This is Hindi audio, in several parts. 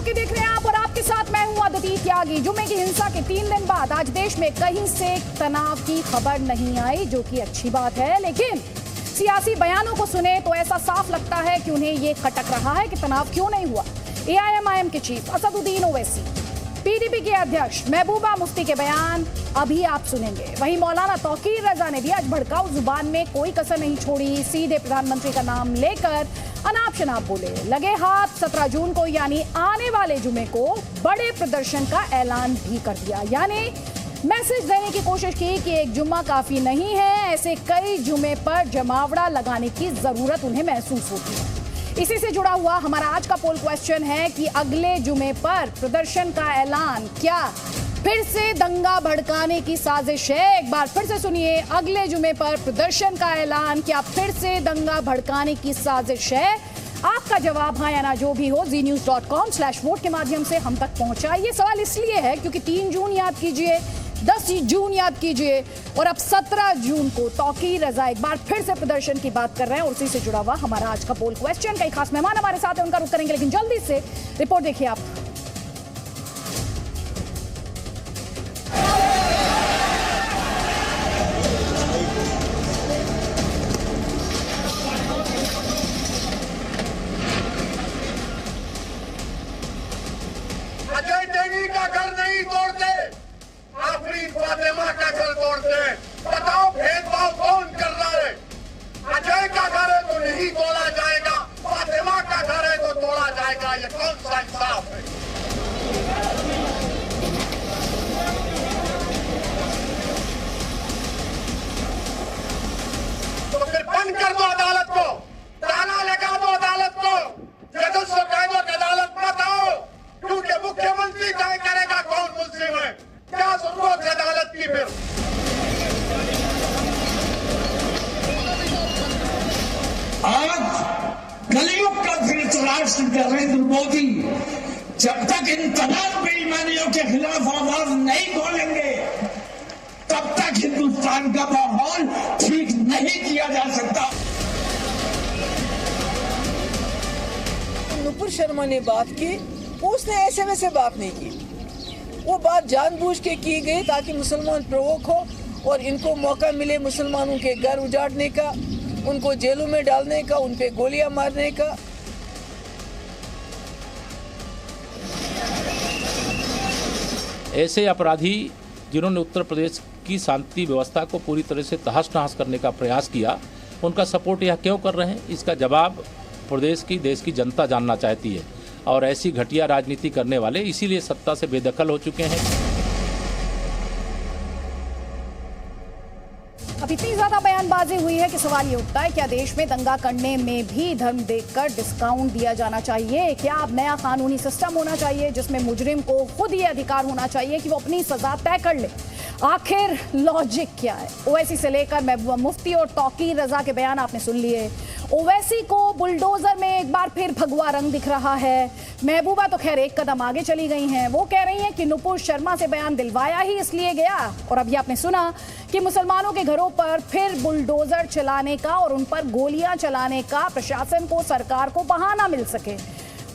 टॉकी देख रहे हैं आप और आपके साथ मैं हूं अदिति त्यागी। जुम्मे की हिंसा के 3 दिन बाद आज देश में कहीं से तनाव की खबर नहीं आई, जो कि अच्छी बात है। लेकिन सियासी बयानों को सुने तो ऐसा साफ लगता है कि उन्हें ये खटक रहा है कि तनाव क्यों नहीं हुआ। AIMIM के चीफ असदुद्दीन ओवैसी, PDP के अध्यक्ष महबूबा मुफ्ती के बयान अभी आप सुनेंगे। वहीं मौलाना तौकीर रजा ने भी आज भड़काऊ जुबान में कोई कसर नहीं छोड़ी, सीधे प्रधानमंत्री का नाम लेकर अनाप शनाप बोले। लगे हाथ 17 जून को यानी आने वाले जुमे को बड़े प्रदर्शन का ऐलान भी कर दिया, यानी मैसेज देने की कोशिश की कि एक जुम्मा काफी नहीं है, ऐसे कई जुमे पर जमावड़ा लगाने की जरूरत उन्हें महसूस होती है। इसी से जुड़ा हुआ हमारा आज का पोल क्वेश्चन है कि अगले जुमे पर प्रदर्शन का ऐलान क्या फिर से दंगा भड़काने की साजिश है? एक बार फिर से सुनिए, अगले जुमे पर प्रदर्शन का ऐलान क्या फिर से दंगा भड़काने की साजिश है? आपका जवाब हाँ या ना जो भी हो znews.com/वोट के माध्यम से हम तक पहुंचाइए। सवाल इसलिए है क्योंकि 3 जून याद कीजिए, 10 जून याद कीजिए और अब 17 जून को तौकीर रजा एक बार फिर से प्रदर्शन की बात कर रहे हैं। और उसी से जुड़ा हुआ हमारा आज का पोल क्वेश्चन। कई खास मेहमान हमारे साथ हैं, उनका रुख करेंगे, लेकिन जल्दी से रिपोर्ट देखिए आप। अजय देवी का घर नहीं तोड़ते, आफरीन फातिमा का घर तोड़ते। बताओ भेदभाव कौन कर रहा है? अजय का घर है तो नहीं तोड़ा जाएगा, फातिमा का घर है तो तोड़ा जाएगा। ये कौन सा इंसाफ है? तो फिर बंद कर दो अदालत को, ताला लगा दो अदालत को, जज से कह दो कि अदालत मत आओ, क्योंकि मुख्यमंत्री तय करेगा कौन मुल्जिम है। क्या जरूरत है अदालत की? फिर आज कलयुग का धृतराष्ट्र नरेंद्र मोदी जब तक इन तमाम बेईमानियों के खिलाफ आवाज नहीं बोलेंगे तब तक हिंदुस्तान का माहौल ठीक नहीं किया जा सकता। नुपुर शर्मा ने बात की, उसने ऐसे वैसे बात नहीं की। वो बात जानबूझ के की गई ताकि मुसलमान प्रोवोक हो और इनको मौका मिले मुसलमानों के घर उजाड़ने का, उनको जेलों में डालने का, उन पे गोलियां मारने का। ऐसे अपराधी जिन्होंने उत्तर प्रदेश की शांति व्यवस्था को पूरी तरह से तहस नहस करने का प्रयास किया, उनका सपोर्ट यह क्यों कर रहे हैं? इसका जवाब प्रदेश की, देश की जनता जानना चाहती है। और ऐसी घटिया राजनीति करने वाले इसीलिए सत्ता से बेदखल हो चुके हैं। अब इतनी ज्यादा बयानबाजी हुई है कि सवाल ये उठता है, क्या देश में दंगा करने में भी धर्म देखकर डिस्काउंट दिया जाना चाहिए? क्या अब नया कानूनी सिस्टम होना चाहिए जिसमें मुजरिम को खुद ये अधिकार होना चाहिए कि वो अपनी सजा तय कर ले? आखिर लॉजिक क्या है? ओवैसी से लेकर महबूबा मुफ्ती और तौकीर रजा के बयान आपने सुन लिए। ओवैसी को बुलडोजर में एक बार फिर भगवा रंग दिख रहा है। महबूबा तो खैर एक कदम आगे चली गई हैं, वो कह रही हैं कि नुपुर शर्मा से बयान दिलवाया ही इसलिए गया। और अभी आपने सुना कि मुसलमानों के घरों पर फिर बुलडोजर चलाने का और उन पर गोलियां चलाने का प्रशासन को, सरकार को बहाना मिल सके।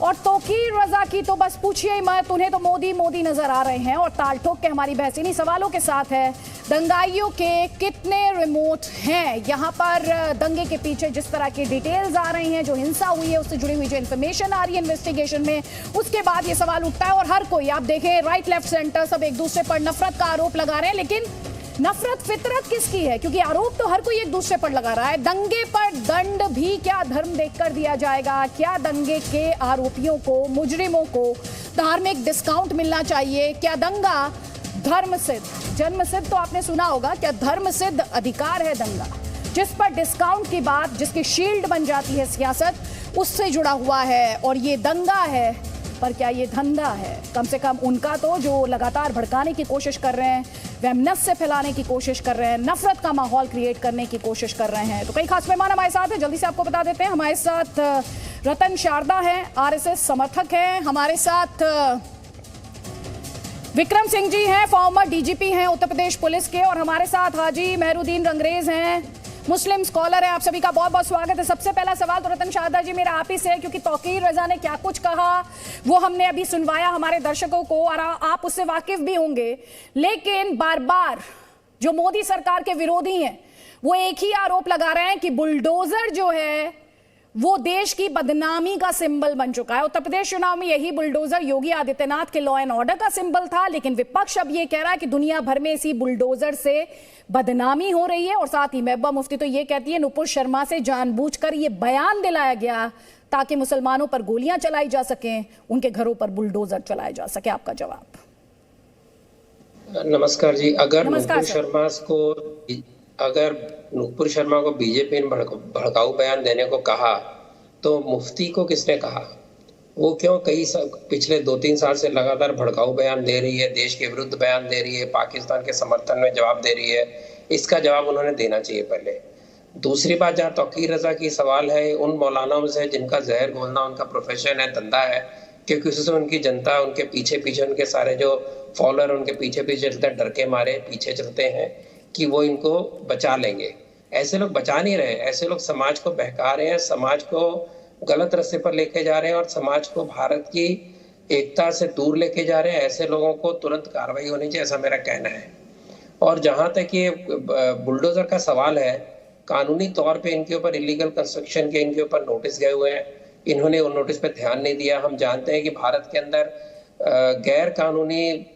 और तौकीर रजा की तो बस पूछिए ही मत, उन्हें तो मोदी मोदी नजर आ रहे हैं। और ताल ठोक के हमारी बहस इन्हीं सवालों के साथ है, दंगाइयों के कितने रिमोट हैं? यहाँ पर दंगे के पीछे जिस तरह की डिटेल्स आ रही हैं, जो हिंसा हुई है उससे जुड़ी हुई जो इन्फॉर्मेशन आ रही है इन्वेस्टिगेशन में, उसके बाद ये सवाल उठता है। और हर कोई आप देखें, राइट लेफ्ट सेंटर सब एक दूसरे पर नफरत का आरोप लगा रहे हैं। लेकिन नफरत फितरत किसकी है? क्योंकि आरोप तो हर कोई एक दूसरे पर लगा रहा है। दंगे पर दंड भी क्या धर्म देखकर दिया जाएगा? क्या दंगे के आरोपियों को, मुजरिमों को धार्मिक डिस्काउंट मिलना चाहिए? क्या दंगा धर्म सिद्ध, जन्म सिद्ध तो आपने सुना होगा, क्या धर्म सिद्ध अधिकार है दंगा, जिस पर डिस्काउंट की बात, जिसकी शील्ड बन जाती है सियासत, उससे जुड़ा हुआ है? और ये दंगा है, पर क्या ये धंधा है? कम से कम उनका तो जो लगातार भड़काने की कोशिश कर रहे हैं, वहमनस समझाने की कोशिश कर रहे हैं, नफरत का माहौल क्रिएट करने की कोशिश कर रहे हैं। तो कई खास मेहमान हमारे साथ हैं, जल्दी से आपको बता देते हैं। हमारे साथ रतन शारदा हैं, RSS समर्थक हैं। हमारे साथ विक्रम सिंह जी हैं, फॉर्मर DGP हैं उत्तर प्रदेश पुलिस के। और हमारे साथ हाजी मेहरुद्दीन रंगरेज हैं, मुस्लिम स्कॉलर है। आप सभी का बहुत बहुत स्वागत है। सबसे पहला सवाल तो रतन शारदा जी मेरा आप ही से है, क्योंकि तौकीर रजा ने क्या कुछ कहा वो हमने अभी सुनवाया हमारे दर्शकों को और आप उससे वाकिफ भी होंगे। लेकिन बार बार जो मोदी सरकार के विरोधी हैं वो एक ही आरोप लगा रहे हैं कि बुलडोजर जो है वो देश की बदनामी का सिंबल बन चुका है। उत्तर प्रदेश चुनाव में यही बुलडोजर योगी आदित्यनाथ के लॉ एंड ऑर्डर का सिंबल था, लेकिन विपक्ष अब ये कह रहा है कि दुनिया भर में इसी बुलडोजर से बदनामी हो रही है। और साथ ही महबूबा मुफ्ती तो ये कहती है नुपुर शर्मा से जानबूझकर ये बयान दिलाया गया ताकि मुसलमानों पर गोलियां चलाई जा सकें, उनके घरों पर बुलडोजर चलाए जा सके। आपका जवाब? नमस्कार जी। अगर नमस्कार नुपुर शर्मा को बीजेपी ने भड़काऊ बयान देने को कहा तो मुफ्ती को किसने कहा? वो क्यों पिछले 2-3 साल से लगातार भड़काऊ बयान दे रही है, देश के विरुद्ध बयान दे रही है, पाकिस्तान के समर्थन में जवाब दे रही है? इसका जवाब उन्होंने देना चाहिए पहले। दूसरी बात, जहाँ तौकीर रजा की सवाल है, उन मौलानाओं से जिनका जहर घोलना उनका प्रोफेशन है, धंधा है, क्योंकि उससे उनकी जनता उनके पीछे उनके सारे जो फॉलोअर उनके पीछे चलते हैं, डर के मारे पीछे चलते हैं कि वो इनको बचा लेंगे। ऐसे लोग बचा नहीं रहे, ऐसे लोग समाज को बहका रहे हैं, समाज को गलत रास्ते पर लेके जा रहे हैं और समाज को भारत की एकता से दूर लेके जा रहे हैं। ऐसे लोगों को तुरंत कार्रवाई होनी चाहिए, ऐसा मेरा कहना है। और जहां तक ये बुलडोजर का सवाल है, कानूनी तौर पे इनके ऊपर इलीगल कंस्ट्रक्शन के इनके ऊपर नोटिस गए हुए हैं, इन्होंने उन नोटिस पे ध्यान नहीं दिया। हम जानते हैं कि भारत के अंदर गैर कानूनी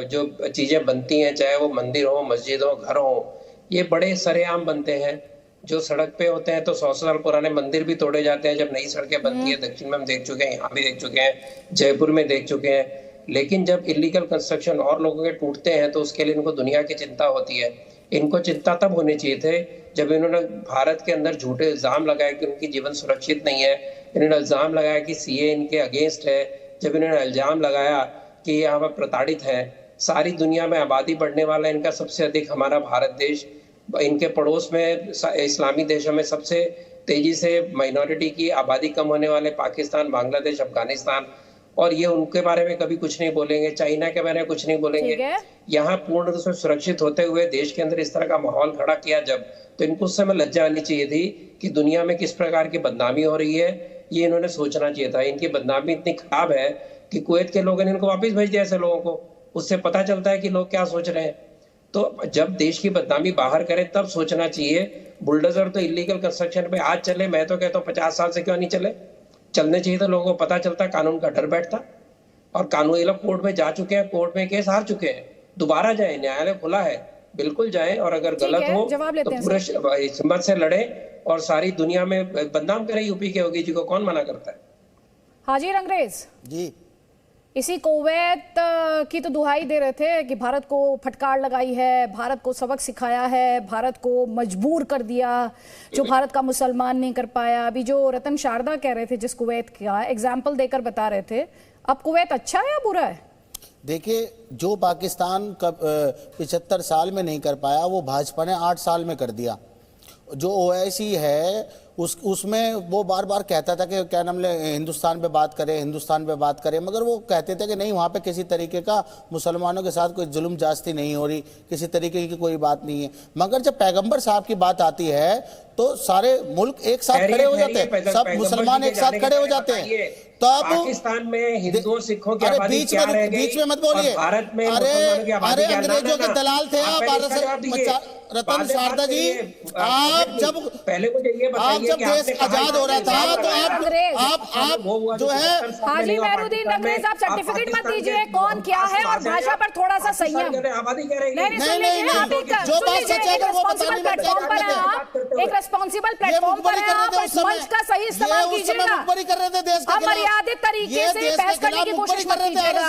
जो चीजें बनती हैं, चाहे वो मंदिर हो, मस्जिद हो, घर हो, ये बड़े सरेआम बनते हैं। जो सड़क पे होते हैं तो 100 साल पुराने मंदिर भी तोड़े जाते हैं जब नई सड़कें बनती है। दक्षिण में हम देख चुके हैं, यहाँ भी देख चुके हैं, जयपुर में देख चुके हैं। लेकिन जब इलीगल कंस्ट्रक्शन और लोगों के टूटते हैं तो उसके लिए इनको दुनिया की चिंता होती है। इनको चिंता तब होनी चाहिए थे जब इन्होंने भारत के अंदर झूठे इल्जाम लगाए कि उनकी जीवन सुरक्षित नहीं है, इन्होंने इल्जाम लगाया कि सीए इनके अगेंस्ट है, जब इन्होंने इल्जाम लगाया कि यहाँ पर प्रताड़ित है। सारी दुनिया में आबादी बढ़ने वाला इनका सबसे अधिक हमारा भारत देश, इनके पड़ोस में इस्लामी देशों में सबसे तेजी से माइनॉरिटी की आबादी कम होने वाले पाकिस्तान, बांग्लादेश, अफगानिस्तान, और ये उनके बारे में कभी कुछ नहीं बोलेंगे, चाइना के बारे में कुछ नहीं बोलेंगे। यहाँ पूर्ण रूप से सुरक्षित होते हुए देश के अंदर इस तरह का माहौल खड़ा किया जब, तो इनको उस समय लज्जा आनी चाहिए थी कि दुनिया में किस प्रकार की बदनामी हो रही है, ये इन्होंने सोचना चाहिए था। इनकी बदनामी इतनी खराब है कि कुवैत के लोगों ने इनको वापस भेज दिया ऐसे लोगों को। उससे पता चलता है कि लोग क्या सोच रहे हैं। तो जब देश की बदनामी बाहर करें तब सोचना चाहिए। बुलडोजर तो इलीगल कंस्ट्रक्शन पे आज चले, मैं तो कहता हूँ 50 साल से क्यों नहीं चले, चलने चाहिए। तो लोगों को पता चलता, कानून का डर बैठता। और कानूनी लोग कोर्ट में जा चुके हैं, कोर्ट में केस हार चुके हैं, दोबारा जाए, न्यायालय खुला है, बिल्कुल जाए। और अगर गलत हो तो पूरे हिम्मत से लड़े और सारी दुनिया में बदनाम करे यूपी के योगी जी को, कौन मना करता है। हाजी रंगरेज जी, इसी कुवैत की तो दुहाई दे रहे थे कि भारत को फटकार लगाई है, भारत को सबक सिखाया है, भारत को मजबूर कर दिया जो भारत का मुसलमान नहीं कर पाया। अभी जो रतन शारदा कह रहे थे, जिस कुवैत का एग्जाम्पल देकर बता रहे थे, अब कुवैत अच्छा है या बुरा है? देखिए, जो पाकिस्तान 75 साल में नहीं कर पाया वो भाजपा ने 8 साल में कर दिया। जो ओआईसी है उसमें वो बार बार कहता था कि क्या नाम ले, हिंदुस्तान पे बात करें, हिंदुस्तान पे बात करें, मगर वो कहते थे कि नहीं, वहाँ पे किसी तरीके का मुसलमानों के साथ कोई जुल्म जास्ती नहीं हो रही, किसी तरीके की कोई बात नहीं है। मगर जब पैगंबर साहब की बात आती है तो सारे मुल्क एक साथ खड़े हो जाते हैं, सब मुसलमान एक साथ खड़े हो जाते हैं। तो अब पाकिस्तान में हिंदुओं सिखों की आबादी क्या रह गई? बीच में मत बोलिए। भारत में अरे अंग्रेजों के दलाल थे आप। रतन शारदा जी, आप जब देश आजाद हो रहा था तो आप जो है हाजी मेहरुद्दीन अंग्रेज, आप सर्टिफिकेट मत दीजिए कौन क्या है, और भाषा पर थोड़ा सा संयम। नहीं, जो बात सच है वो बताने में एक रिस्पॉन्सिबल प्लेटफॉर्म पर है, आप उस मंच का सही इस्तेमाल कीजिएगा। कर रहे थे देश के खिलाफ, मर्यादित तरीके से बहस करने की कोशिश मत कीजिएगा,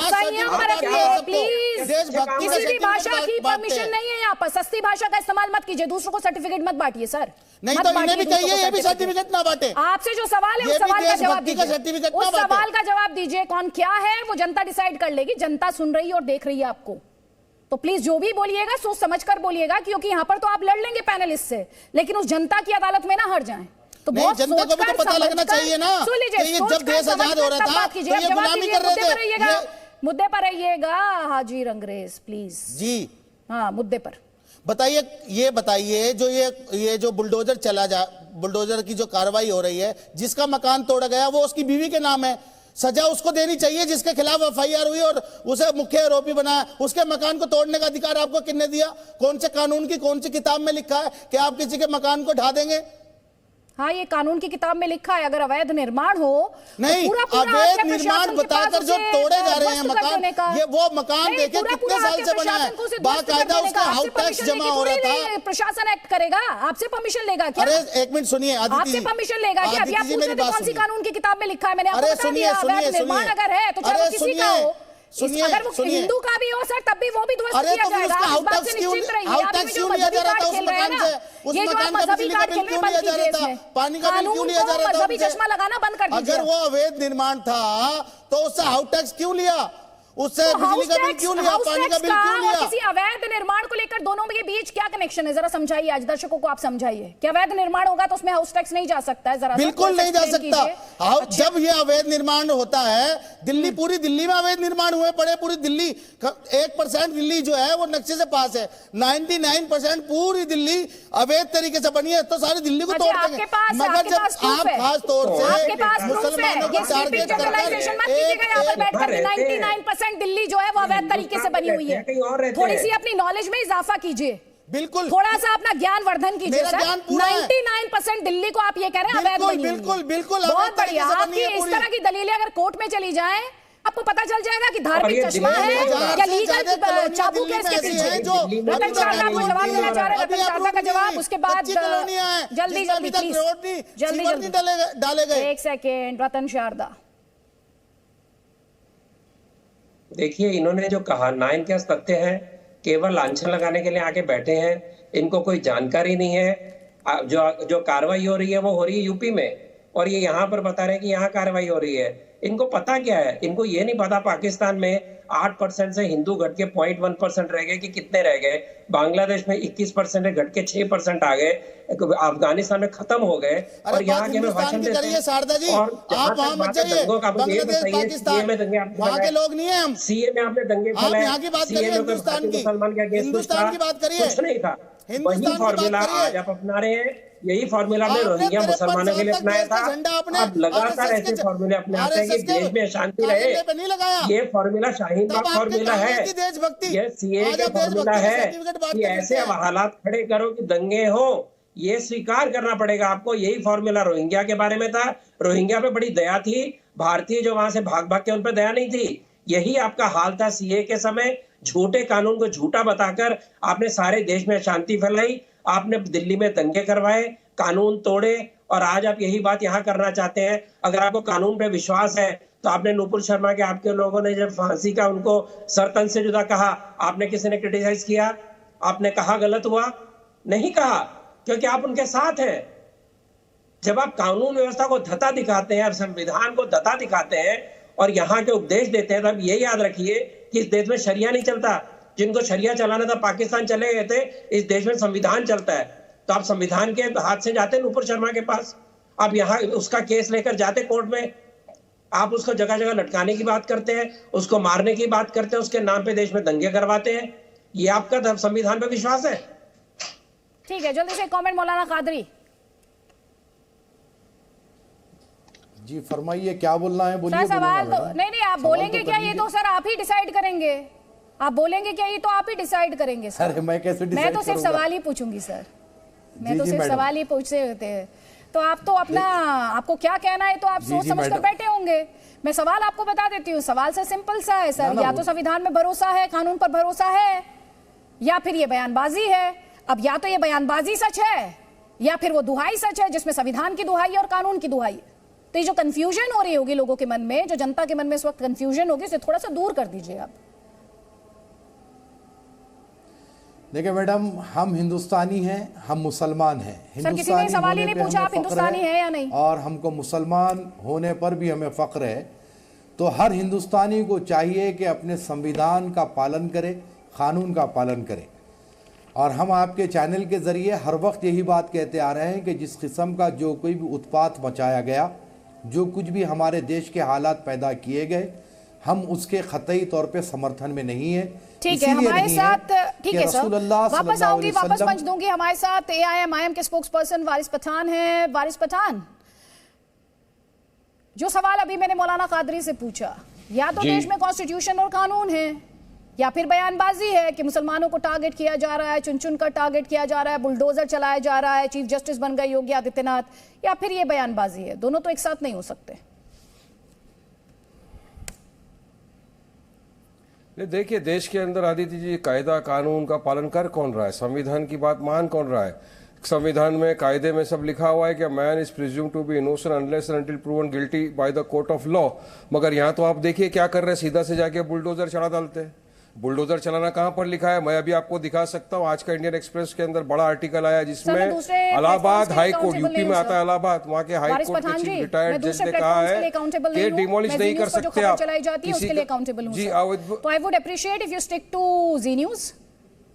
संयम बरतिए प्लीज। किसी भी भाषा की परमिशन नहीं है यहाँ पर, सस्ती भाषा का इस्तेमाल मत कीजिए, दूसरों को सर्टिफिकेट मत बांटिए सर। नहीं तो इन्हें भी कहिए ये भी सर्टिफिकेट ना बांटे। आपसे जो सवाल है उस सवाल का जवाब दीजिए, उस सवाल का जवाब दीजिए, कौन क्या है वो जनता डिसाइड कर लेगी। जनता सुन रही है और देख रही है आपको, तो प्लीज जो भी बोलिएगा सोच समझ कर बोलिएगा, क्योंकि यहाँ पर तो आप लड़ लेंगे पैनलिस्ट से, लेकिन उस जनता की अदालत में ना हार जाएं। तो बहुत जनता को भी तो पता लगना चाहिए ना कि ये जब देश आजाद हो रहा था तो ये गुलामी कर रहे थे। मुद्दे पर रहिएगा हाजी रंगरेज प्लीज जी। हाँ, मुद्दे पर बताइए, ये बताइए जो ये जो बुलडोजर की जो कार्रवाई हो रही है, जिसका मकान तोड़ा गया वो उसकी बीवी के नाम है, सजा उसको देनी चाहिए जिसके खिलाफ एफआईआर हुई और उसे मुख्य आरोपी बनाया। उसके मकान को तोड़ने का अधिकार आपको किसने दिया? कौन से कानून की कौन सी किताब में लिखा है कि आप किसी के मकान को ढा देंगे? हाँ, ये कानून की किताब में लिखा है, अगर अवैध निर्माण हो नहीं, तो अवैध निर्माण बताकर जो तोड़े जा रहे हैं मकान, ये वो मकान देखिए कितने साल से बना है, बाकायदा उसका हाउस टैक्स जमा हो रहा था। प्रशासन एक्ट करेगा, आपसे परमिशन लेगा क्या? अरे एक मिनट सुनिए, आपसे परमिशन लेगा क्या? अभी आप पूछ रहे थे कौन सी कानून की किताब में लिखा है, मैंने आपको बता दिया। अवैध निर्माण अगर है तो चाहे किसी का हो, अगर वो हिंदू का भी हो सर, तब भी वो भी ध्वस्त किया जाएगा। इस बात से निश्चिंत रहिए। आप जो मजहबी कार्ड खेल रहे हैं ना, ये जो आप मजहबी कार्ड खेल रहे हैं, बंद कीजिए इसमें। पानी का बिल क्यों लिया जा रहा था? मजहबी चश्मा लगाना बंद कर दीजिए। अगर वो अवैध निर्माण था तो उससे हाउस टैक्स क्यों लिया? उससे बिजली का बिल क्यों लिया? पानी का बिल क्यों लिया? किसी अवैध निर्माण को लेकर दोनों के बीच क्या कनेक्शन है, जरा समझाइए। आज दर्शकों को आप समझाइए कि अवैध निर्माण होगा तो उसमें हाउस टैक्स नहीं जा सकता है। जरा बिल्कुल नहीं जा सकता। जब ये अवैध निर्माण होता है, दिल्ली, पूरी दिल्ली में अवैध निर्माण हुए पड़े, पूरी दिल्ली 1% दिल्ली जो है वो नक्शे से पास है, 99% पूरी दिल्ली अवैध तरीके से बनी है, तो सारी दिल्ली को तोड़ देंगे। मगर जब आप खास तौर से मुसलमानों को टारगेट करके दिल्ली जो है वो अवैध तरीके से बनी हुई है, थोड़ी सी अपनी नॉलेज में इजाफा कीजिए। बिल्कुल, थोड़ा सा अपना ज्ञान वर्धन कीजिए सर। 99% दिल्ली को आप ये कह रहे हैं अवैध बनी हुई है। बिल्कुल बिल्कुल, बहुत बढ़िया। आपकी इस तरह की दलीलें अगर कोर्ट में चली जाएं, आपको पता चल जाएगा कि धार्मिक चश्मा है या लीगल चाबुक है इसके पीछे। रतन शारदा को जवाब देना चाह रहे हैं, रतन शारदा का जवाब, उसके बाद जल्दी जल्दी प्लीज, जल्दी डाले गए। एक सेकेंड, रतन शारदा। देखिए, इन्होंने जो कहा ना, इनके तथ्य है, केवल लांछन लगाने के लिए आके बैठे हैं, इनको कोई जानकारी नहीं है। जो कार्रवाई हो रही है वो हो रही है यूपी में, और ये यहाँ पर बता रहे हैं कि यहाँ कार्रवाई हो रही है। इनको पता क्या है? इनको ये नहीं पता पाकिस्तान में 8% से हिंदू घट के 0.1% रह गए कि कितने रह गए, बांग्लादेश में 21% घट के 6% आ गए, अफगानिस्तान में खत्म हो गए, और यहाँ के में भाषण देते हैं। शारदा जी, आप वहाँ मत जाइए, बांग्लादेश, पाकिस्तान, वहाँ के लोग नहीं है हम। सीए में आपने दंगे फैलाए, यहाँ की बात करिए, हिंदुस्तान की, मुसलमान का हिंदुस्तान की बात करिए। कुछ नहीं था, वही फॉर्मूला आज आप अपना रहे हैं। यही फॉर्मूला ने रोहिंग्या मुसलमानों के लिए अपनाया था। अब लगातार ऐसे फॉर्मूले अपने आते हैं कि देश में शांति रहे। ये फॉर्मूला शाहीन बाग फॉर्मूला है, ये सीए का फॉर्मूला है कि ऐसे हालात खड़े करो कि दंगे हो, ये स्वीकार करना पड़ेगा आपको। यही फॉर्मूला रोहिंग्या के बारे में था। रोहिंग्या पे बड़ी दया थी, भारतीय जो वहां से भाग भाग के उन पर दया नहीं थी। यही आपका हाल था सीए के समय। झूठे कानून को झूठा बताकर आपने सारे देश में शांति फैलाई, आपने दिल्ली में दंगे करवाए, कानून तोड़े, और आज आप यही बात यहाँ करना चाहते हैं। अगर आपको कानून पे विश्वास है तो आपने नुपुर शर्मा के, आपके लोगों ने जब फांसी का उनको सर तन से जुदा कहा, आपने किसी ने क्रिटिसाइज किया? आपने कहा गलत हुआ? नहीं कहा, क्योंकि आप उनके साथ हैं। जब आप कानून व्यवस्था को धता दिखाते हैं और संविधान को धता दिखाते हैं और यहाँ के उपदेश देते हैं, तब ये याद रखिए कि इस देश में शरिया नहीं चलता। जिनको शरिया चलाना था पाकिस्तान चले गए थे, इस देश में संविधान चलता है। तो आप संविधान के हाथ से जाते नुपुर शर्मा के पास, आप यहाँ उसका केस लेकर जाते कोर्ट में, आप उसको जगह जगह लटकाने की बात करते हैं, उसको मारने की बात करते हैं, उसके नाम पे देश में दंगे करवाते हैं। ये आपका संविधान पे विश्वास है? ठीक है, जल्दी से कमेंट मौलाना कादरी जी, फरमाइए क्या बोलना है, बोलिए। सवाल तो नहीं, आप बोलेंगे क्या? ये तो सर आप ही डिसाइड करेंगे। आप बोलेंगे क्या? ये तो आप ही डिसाइड करेंगे सर। अरे मैं कैसे डिसाइड? मैं तो सिर्फ सवाल ही पूछूंगी सर, मैं तो सिर्फ सवाल ही पूछते होते हैं। तो आप तो अपना, आपको क्या कहना है तो आप सोच समझ कर बैठे होंगे। मैं सवाल आपको बता देती हूँ, सवाल से सिंपल सा है सर। या तो संविधान में भरोसा है, कानून पर भरोसा है, या फिर ये बयानबाजी है। अब या तो ये बयानबाजी सच है, या फिर वो दुहाई सच है जिसमें संविधान की दुहाई और कानून की दुहाई। तो ये जो कंफ्यूजन हो रही होगी लोगों के मन में, जो जनता के मन में इस वक्त कंफ्यूजन होगी, उसे थोड़ा सा दूर कर दीजिए आप। देखिए मैडम, हम हिंदुस्तानी हैं, हम मुसलमान हैं। सर किसी ने सवाल ही नहीं पूछा आप हिंदुस्तानी है या नहीं, और हमको मुसलमान होने पर भी हमें फख्र है। तो हर हिंदुस्तानी को चाहिए कि अपने संविधान का पालन करे, कानून का पालन करे। और हम आपके चैनल के ज़रिए हर वक्त यही बात कहते आ रहे हैं कि जिस किस्म का जो कोई भी उत्पात मचाया गया, जो कुछ भी हमारे देश के हालात पैदा किए गए, हम उसके खतई तौर पे समर्थन में नहीं है। ठीक है, हमारे साथ, ठीक है सर, वापस आऊंगी, वापस मंच दूंगी। हमारे साथ AIM के स्पोक्स पर्सन वारिस पठान हैं। वारिस पठान, जो सवाल अभी मैंने मौलाना कादरी से पूछा, या तो देश में कॉन्स्टिट्यूशन और कानून है, या फिर बयानबाजी है कि मुसलमानों को टारगेट किया जा रहा है, चुन चुन कर टारगेट किया जा रहा है, बुलडोजर चलाया जा रहा है, चीफ जस्टिस बन गए योगी आदित्यनाथ, या फिर ये बयानबाजी है। दोनों तो एक साथ नहीं हो सकते। देखिए, देश के अंदर आदित्य जी कायदा कानून का पालन कर कौन रहा है? संविधान की बात मान कौन रहा है? संविधान में कायदे में सब लिखा हुआ है कि man is presumed to be innocent unless and until proven guilty by the court of law. मगर यहाँ तो आप देखिए क्या कर रहे हैं, सीधा से जाके बुलडोजर चढ़ा डालते हैं। बुलडोजर चलाना कहाँ पर लिखा है? मैं अभी आपको दिखा सकता हूँ। आज का इंडियन एक्सप्रेस के अंदर बड़ा आर्टिकल आया जिसमें इलाहाबाद हाई कोर्ट, यूपी में आता है इलाहाबाद, वहाँ के हाई कोर्ट के चीफ रिटायर्ड जज ने कहा है कि डिमोलिश नहीं कर सकते आप किसी का। जी, तो I would appreciate if you stick to Zee news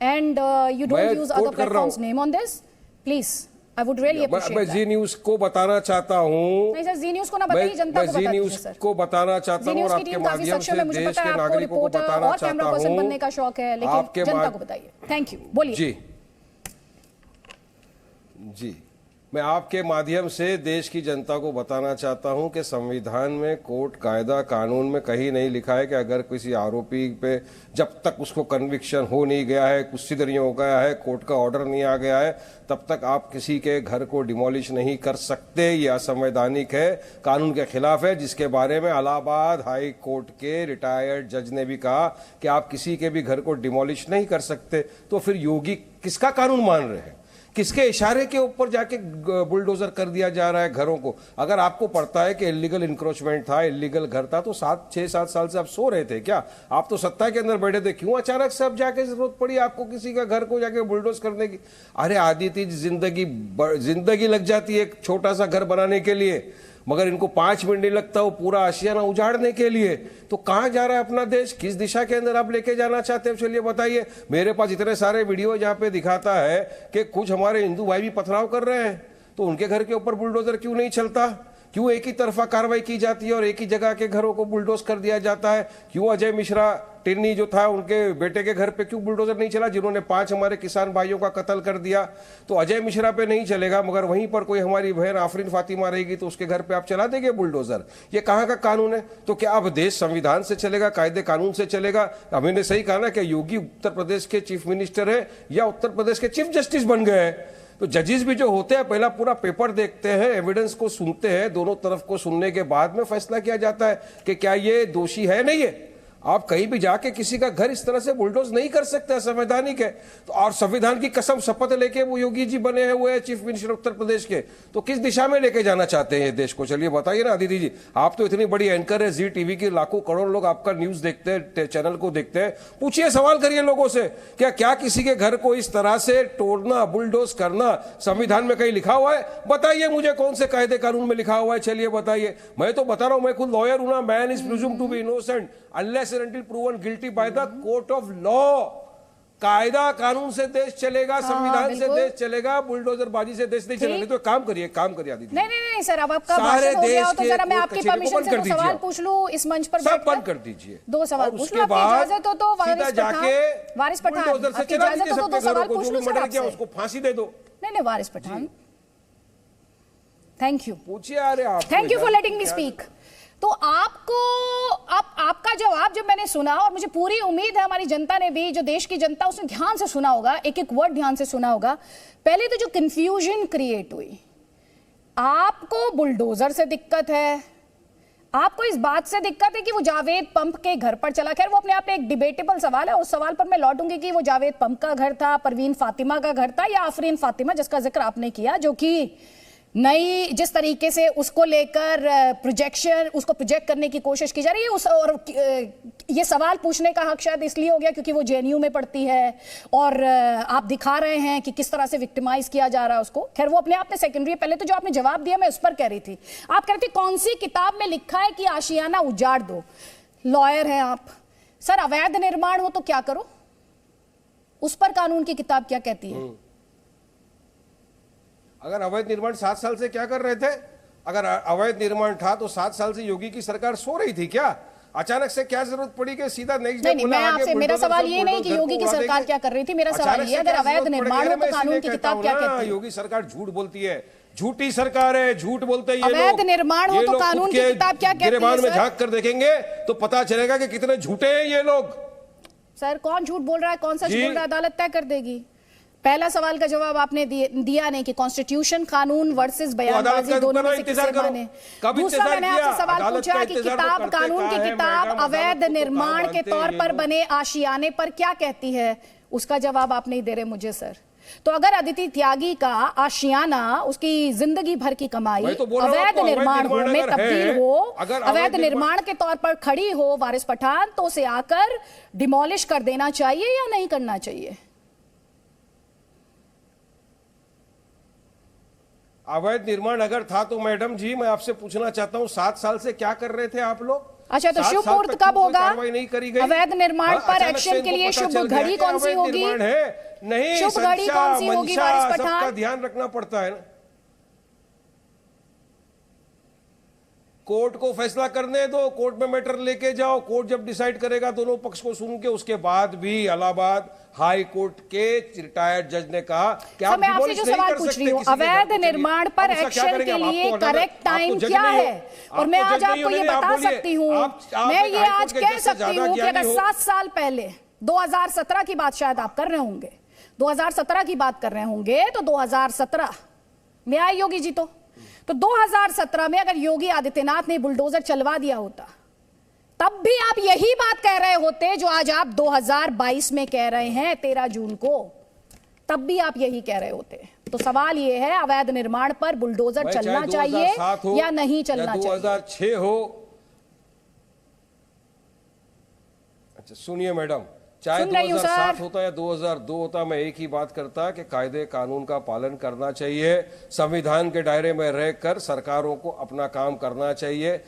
and you don't use other platforms name on this, please. I would really appreciate मैं जी न्यूज को बताना चाहता हूँ। नहीं सर, जी न्यूज को ना बताइए, जनता को बताइए। जी न्यूज को बताना चाहता हूँ और आपके माध्यम से देश के नागरिकों को बताना चाहता हूँ। बनने का शौक है, लेकिन जनता को बताइए। थैंक यू, बोलिए। जी, मैं आपके माध्यम से देश की जनता को बताना चाहता हूं कि संविधान में कोर्ट कायदा कानून में कहीं नहीं लिखा है कि अगर किसी आरोपी पे जब तक उसको कन्विक्शन हो नहीं गया है, कुछ सिद्ध नहीं हो गया है, कोर्ट का ऑर्डर नहीं आ गया है, तब तक आप किसी के घर को डिमोलिश नहीं कर सकते। यह असंवैधानिक है, कानून के खिलाफ है, जिसके बारे में इलाहाबाद हाई कोर्ट के रिटायर्ड जज ने भी कहा कि आप किसी के भी घर को डिमोलिश नहीं कर सकते। तो फिर योगी किसका कानून मान रहे हैं? किसके इशारे के ऊपर जाके बुलडोजर कर दिया जा रहा है घरों को? अगर आपको पड़ता है कि इलीगल इंक्रोचमेंट था, इलीगल घर था, तो 6-7 साल से आप सो रहे थे क्या? आप तो सत्ता के अंदर बैठे थे, क्यों अचानक से अब जाके जरूरत पड़ी आपको किसी का घर को जाके बुलडोज करने की? अरे आदित्य, जिंदगी लग जाती है एक छोटा सा घर बनाने के लिए, मगर इनको 5 मिनट नहीं लगता वो पूरा आशियाना उजाड़ने के लिए। तो कहां जा रहा है अपना देश? किस दिशा के अंदर आप लेके जाना चाहते हैं? चलिए बताइए। मेरे पास इतने सारे वीडियो जहां पे दिखाता है कि कुछ हमारे हिंदू भाई भी पथराव कर रहे हैं, तो उनके घर के ऊपर बुलडोजर क्यों नहीं चलता? क्यों एक ही तरफा कार्रवाई की जाती है और एक ही जगह के घरों को बुलडोज कर दिया जाता है? क्यों अजय मिश्रा टिन्नी जो था उनके बेटे के घर पे क्यों बुलडोजर नहीं चला, जिन्होंने 5 हमारे किसान भाइयों का कत्ल कर दिया? तो अजय मिश्रा पे नहीं चलेगा, मगर वहीं पर कोई हमारी बहन आफरीन फातिमा रहेगी तो उसके घर पे आप चला देंगे बुलडोजर? ये कहाँ का कानून है? तो क्या अब देश संविधान से चलेगा, कायदे कानून से चलेगा? हमने सही कहा ना कि योगी उत्तर प्रदेश के चीफ मिनिस्टर है या उत्तर प्रदेश के चीफ जस्टिस बन गए हैं। तो जजेस भी जो होते हैं पहला पूरा पेपर देखते हैं, एविडेंस को सुनते हैं, दोनों तरफ को सुनने के बाद में फैसला किया जाता है कि क्या ये दोषी है नहीं है। आप कहीं भी जाके किसी का घर इस तरह से बुलडोज नहीं कर सकते, संवैधानिक है। तो और संविधान की कसम शपथ लेके वो योगी जी बने हुए हैं चीफ मिनिस्टर उत्तर प्रदेश के, तो किस दिशा में लेके जाना चाहते हैं ये देश को? चलिए बताइए ना अदिति जी, आप तो इतनी बड़ी एंकर है, जी टीवी की लाखों करोड़ लोग आपका न्यूज देखते हैं, चैनल को देखते हैं, पूछिए, सवाल करिए लोगों से, क्या किसी के घर को इस तरह से तोड़ना, बुलडोज करना संविधान में कहीं लिखा हुआ है? बताइए मुझे, कौन से कायदे कानून में लिखा हुआ है? चलिए बताइए। मैं तो बता रहा हूं, मैं खुद लॉयर हूं ना। Man is presumed to be innocent unless and until proven guilty by the court of law. कायदा कानून से देश चलेगा, संविधान से देश चलेगा, बुलडोजरबाजी से देश नहीं चलेगा। तो काम करिए आदित्य। नहीं सर, अब आपका भाषण हो गया तो जरा मैं आपकी परमिशन से सवाल पूछ लूं इस मंच पर। सब बंद कर दीजिए, 2 सवाल पूछ लूं, आपकी इजाजत हो तो। वारिस पठान, आपकी इजाजत हो तो 2 सवाल पूछ लूं सर आपसे। उसको फांसी दे दो। नहीं वारिस पठान, थैंक यू, पूछिए। अरे आप, thank you for letting me speak. तो आपका जवाब जब मैंने सुना, और मुझे पूरी उम्मीद है हमारी जनता ने भी, जो देश की जनता, उसने ध्यान से सुना होगा, एक एक वर्ड ध्यान से सुना होगा। पहले तो जो कंफ्यूजन क्रिएट हुई, आपको बुलडोजर से दिक्कत है, आपको इस बात से दिक्कत है कि वो जावेद पंप के घर पर चला। खैर वो अपने आप में एक डिबेटेबल सवाल है, उस सवाल पर मैं लौटूंगी कि वो जावेद पंप का घर था, परवीन फातिमा का घर था, या आफरीन फातिमा जिसका जिक्र आपने किया, जो कि नई जिस तरीके से उसको लेकर उसको प्रोजेक्ट करने की कोशिश की जा रही है। और ये सवाल पूछने का हक शायद इसलिए हो गया क्योंकि वो जेएनयू में पढ़ती है और आप दिखा रहे हैं कि किस तरह से विक्टिमाइज किया जा रहा है उसको। खैर वो अपने आप में सेकेंडरी है। पहले तो जो आपने जवाब दिया मैं उस पर कह रही थी। आप कह रहे थे कौन सी किताब में लिखा है कि आशियाना उजाड़ दो। लॉयर हैं आप सर, अवैध निर्माण हो तो क्या करो, उस पर कानून की किताब क्या कहती है? अगर अवैध निर्माण 7 साल से क्या कर रहे थे? अगर अवैध निर्माण था तो 7 साल से योगी की सरकार सो रही थी क्या? अचानक से क्या जरूरत पड़ी कि सीधा नेक्स्ट नहीं, मैं आपसे, मेरा सवाल ये नहीं कि योगी की सरकार क्या कर रही थी, मेरा सवाल ये अगर अवैध निर्माण हो तो कानून की किताब क्या कहती है? योगी सरकार झूठ बोलती है, झूठी सरकार है, झूठ बोलते हैं ये लोग। अवैध निर्माण हो तो कानून की किताब क्या कहती है? गिरबान में झांक कर देखेंगे तो पता चलेगा कि कितने झूठे हैं ये लोग। सर कौन झूठ बोल रहा है, कौन सच बोल रहा है, अदालत तय कर देगी। पहला सवाल का जवाब आपने दिया नहीं कि कॉन्स्टिट्यूशन कानून वर्सेस बयानबाजी दोनों में से किसे माने। दूसरा मैंने आपसे सवाल पूछा कि किताब, कानून की किताब अवैध निर्माण के तौर पर बने आशियाने पर क्या कहती है, उसका जवाब आप नहीं दे रहे मुझे सर। तो अगर अदिति त्यागी का आशियाना, उसकी जिंदगी भर की कमाई अवैध निर्माण हो में तब्दील हो, अवैध निर्माण के तौर पर खड़ी हो वारिस पठान, तो उसे आकर डिमोलिश कर देना चाहिए या नहीं करना चाहिए? अवैध निर्माण अगर था तो मैडम जी मैं आपसे पूछना चाहता हूँ 7 साल से क्या कर रहे थे आप लोग? अच्छा, तो शुभ मुहूर्त कब होगा? नहीं करी गई अवैध निर्माण पर एक्शन के लिए शुभ घड़ी कौन सी होगी? नहीं, शुभ घड़ी कौन सी होगी वारिस पठान? सबका ध्यान रखना पड़ता है ना। कोर्ट को फैसला करने दो, कोर्ट में मैटर लेके जाओ, कोर्ट जब डिसाइड करेगा दोनों पक्ष को सुन के, उसके बाद भी इलाहाबाद हाई कोर्ट के रिटायर्ड जज ने कहा कि आप मैं आपसे जो सवाल पूछ रही हूँ, अवैध निर्माण पर एक्शन के लिए करेक्ट टाइम क्या है? और मैं आज आपको ये बता सकती हूँ, मैं ये आज कह सकती हूँ कि अगर 7 साल पहले 2017 की बात शायद आप कर रहे होंगे, 2017 की बात कर रहे होंगे, तो 2017 में आए योगी जी, तो 2017 में अगर योगी आदित्यनाथ ने बुलडोजर चलवा दिया होता, तब भी आप यही बात कह रहे होते जो आज आप 2022 में कह रहे हैं 13 जून को, तब भी आप यही कह रहे होते। तो सवाल यह है, अवैध निर्माण पर बुलडोजर चलना चाहिए या नहीं चलना चाहिए? 2006 हो, अच्छा सुनिए मैडम, चाहे 2007 होता या 2002 होता, मैं एक ही बात करता कि कायदे कानून का पालन करना चाहिए, संविधान के दायरे में रहकर सरकारों को अपना काम करना चाहिए।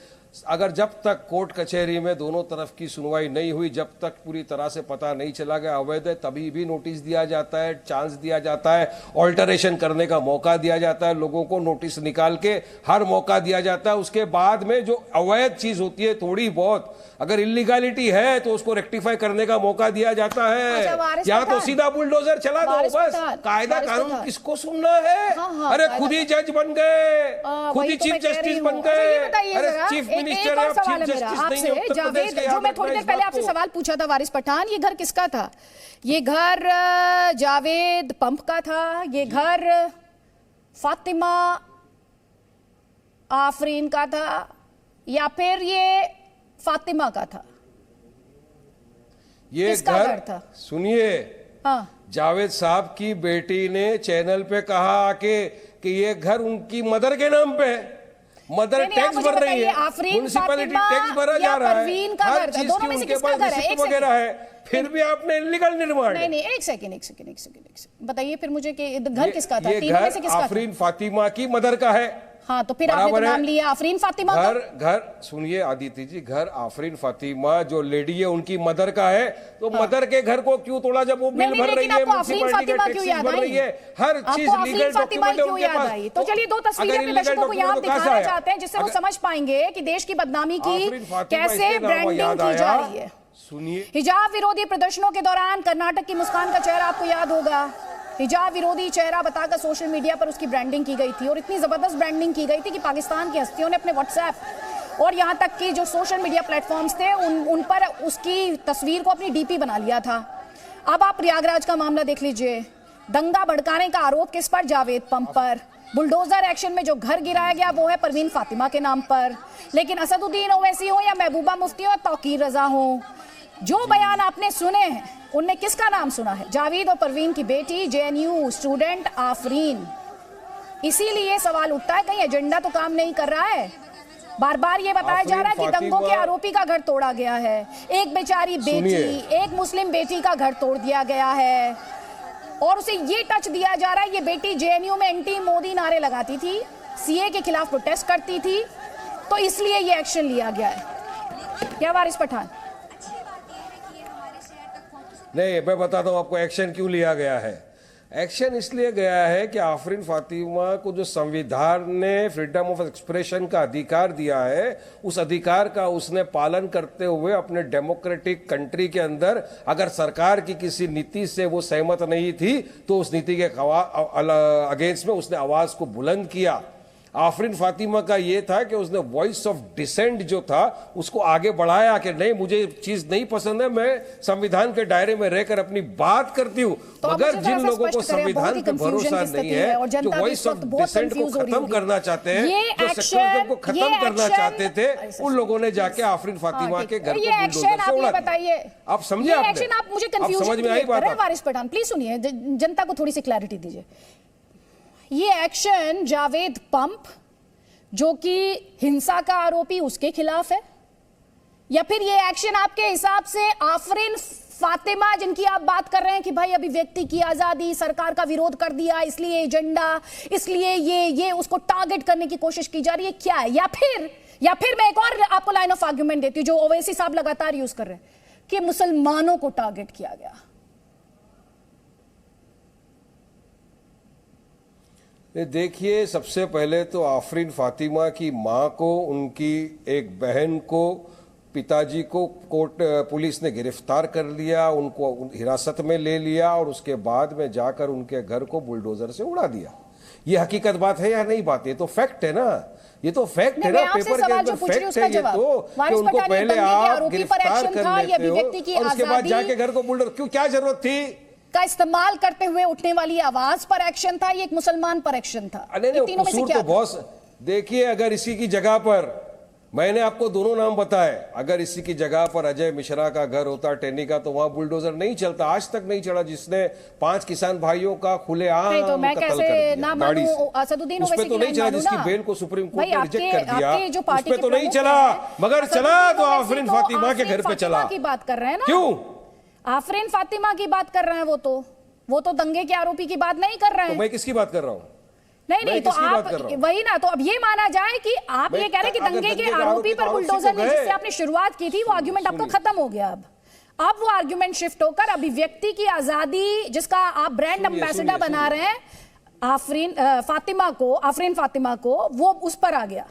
अगर जब तक कोर्ट कचहरी में दोनों तरफ की सुनवाई नहीं हुई, जब तक पूरी तरह से पता नहीं चला गया अवैध है, तभी भी नोटिस दिया जाता है, चांस दिया जाता है, ऑल्टरेशन करने का मौका दिया जाता है, लोगों को नोटिस निकाल के हर मौका दिया जाता है। उसके बाद में जो अवैध चीज होती है थोड़ी बहुत, अगर इलीगैलिटी है तो उसको रेक्टिफाई करने का मौका दिया जाता है। या तो सीधा बुलडोजर चला दो बस, कायदा कानून किसको सुनना है? अरे खुद ही जज बन गए, खुद ही चीफ जस्टिस बन गए, अरे चीफ एक और सवाल है मेरा आपसे जावेद, जो मैं थोड़ी देर पहले आपसे सवाल पूछा था वारिस पठान, ये घर किसका था? ये घर जावेद पंप का था, ये घर फातिमा आफरीन का था, या फिर ये फातिमा का था? ये घर था? सुनिए, हाँ, जावेद साहब की बेटी ने चैनल पे कहा कि ये घर उनकी मदर के नाम पे है, मदर टैक्स भर रही है, म्युनिसिपैलिटी टैक्स भरा जा रहा है, हर चीज की उनके पास रिसिप्ट वगैरह है, फिर भी आपने इलीगल निर्माण। नहीं, एक सेकंड बताइए फिर मुझे कि घर किसका था? तीनों में से किसका था? आफरीन फातिमा की मदर का है। हाँ, तो फिर आपने तो नाम लिया आफरीन फातिमा का। घर सुनिए आदित्य जी, घर आफरीन फातिमा जो लेडी है उनकी मदर का है, तो मदर के घर को क्यों तोड़ा जब वो बिल भर रही है, म्युनिसिपैलिटी का टैक्स भर रही है, हर चीज लीगल डॉक्यूमेंट है उनके पास। तो चलिए 2 तस्वीरें अपने दर्शकों को यहाँ दिखाना चाहते हैं, जिससे वो समझ पाएंगे कि देश की बदनामी की कैसे ब्रांडिंग की जा रही है। सुनिए, हिजाब विरोधी प्रदर्शनों के दौरान कर्नाटक की मुस्कान का चेहरा आपको याद होगा, हिजाब विरोधी चेहरा बताकर सोशल मीडिया पर उसकी ब्रांडिंग की गई थी, और इतनी जबरदस्त ब्रांडिंग की गई थी कि पाकिस्तान की हस्तियों ने अपने व्हाट्सएप और यहां तक कि जो सोशल मीडिया प्लेटफॉर्म्स थे उन पर उसकी तस्वीर को अपनी डीपी बना लिया था। अब आप प्रयागराज का मामला देख लीजिए, दंगा भड़काने का आरोप किस पर? जावेद पंप पर। बुलडोजर एक्शन में जो घर गिराया गया वो है परवीन फातिमा के नाम पर, लेकिन असदुद्दीन ओवैसी हो या महबूबा मुफ्ती हो, तौकीर रजा हो, जो बयान आपने सुने हैं उनने किसका नाम सुना है? जावेद और परवीन की बेटी, जेएनयू स्टूडेंट आफरीन। इसीलिए सवाल उठता है, कहीं एजेंडा तो काम नहीं कर रहा है? बार बार ये बताया जा रहा है कि दंगों के आरोपी का घर तोड़ा गया है, एक बेचारी बेटी, एक मुस्लिम बेटी का घर तोड़ दिया गया है, और उसे ये टच दिया जा रहा है, ये बेटी जेएनयू में एंटी मोदी नारे लगाती थी, सीए के खिलाफ प्रोटेस्ट करती थी, तो इसलिए ये एक्शन लिया गया है। क्या वारिस पठान? नहीं, मैं बताता हूं आपको एक्शन क्यों लिया गया है। एक्शन इसलिए गया है कि आफरीन फातिमा को जो संविधान ने फ्रीडम ऑफ एक्सप्रेशन का अधिकार दिया है, उस अधिकार का उसने पालन करते हुए अपने डेमोक्रेटिक कंट्री के अंदर अगर सरकार की किसी नीति से वो सहमत नहीं थी तो उस नीति के अगेंस्ट में उसने आवाज को बुलंद किया। आफरीन फातिमा का ये था कि उसने वॉइस ऑफ डिसेंट जो था उसको आगे बढ़ाया कि नहीं, मुझे चीज नहीं पसंद है, मैं संविधान के दायरे में रहकर अपनी बात करती हूँ। तो मगर जिन लोगों को संविधान पे भरोसा नहीं है, जो वॉइस ऑफ डिसेंट को खत्म करना चाहते हैं, जो सेक्युलरिज्म को खत्म करना चाहते थे, उन लोगों ने जाके आफरीन फातिमा के घर को बुलडोजर से उड़ा दिया। आप समझे? आप मुझे कंफ्यूजन समझ में आई बात? वारिस पठान प्लीज सुनिए, जनता को थोड़ी सी क्लैरिटी दीजिए। ये एक्शन जावेद पंप जो कि हिंसा का आरोपी उसके खिलाफ है, या फिर ये एक्शन आपके हिसाब से आफरीन फातिमा जिनकी आप बात कर रहे हैं कि भाई अभिव्यक्ति की आजादी, सरकार का विरोध कर दिया इसलिए एजेंडा, इसलिए ये उसको टारगेट करने की कोशिश की जा रही है, क्या है? या फिर मैं एक और आपको लाइन ऑफ आर्ग्यूमेंट देती हूं जो ओवैसी साहब लगातार यूज कर रहे हैं कि मुसलमानों को टारगेट किया गया। देखिए, सबसे पहले तो आफरीन फातिमा की मां को, उनकी एक बहन को, पिताजी को पुलिस ने गिरफ्तार कर लिया, उनको हिरासत में ले लिया और उसके बाद में जाकर उनके घर को बुलडोजर से उड़ा दिया। ये हकीकत बात है या नहीं बात? ये तो फैक्ट है ना, ये तो फैक्ट है ना, पेपर के अंदर फैक्ट है ये तो कि उनको पहले आप गिरफ्तार कर लेते हो और उसके बाद जाके घर को बुलडोजर, क्यों, क्या जरूरत थी का इस्तेमाल करते हुए उठने वाली आवाज पर एक्शन था, ये एक मुसलमान पर एक्शन था? तीनों में से क्या? तो बहुत देखिए, अगर इसी की जगह पर, मैंने आपको दोनों नाम बताए, अगर इसी की जगह पर अजय मिश्रा का घर होता टेनी का, तो वहां बुलडोजर नहीं चलता, आज तक नहीं चला, जिसने 5 किसान भाइयों का खुलेआम कत्ल कर दिया गाड़ी से। उसपे तो नहीं चला, जिसकी बेल को सुप्रीम कोर्ट ने रिजेक्ट कर दिया, उसपे तो नहीं चला, मगर चला तो आफरीन फातिमा के घर पे चला। की बात कर रहे हैं ना, क्यों आफरीन फातिमा की बात कर रहे हैं? वो तो दंगे के आरोपी की बात नहीं कर रहे हैं। तो मैं किसकी बात कर रहा हूं? नहीं तो आप वही ना, तो अब ये माना जाए कि आप ये कह रहे हैं कि दंगे के आरोपी पर बुलडोजर ने, जिससे आपने शुरुआत की थी, वो आर्गुमेंट आपका खत्म हो गया। अब वो आर्गुमेंट शिफ्ट होकर अभिव्यक्ति की आजादी, जिसका आप ब्रांड एम्बेसडर बना रहे हैं आफरीन फातिमा को, वो उस पर आ गया।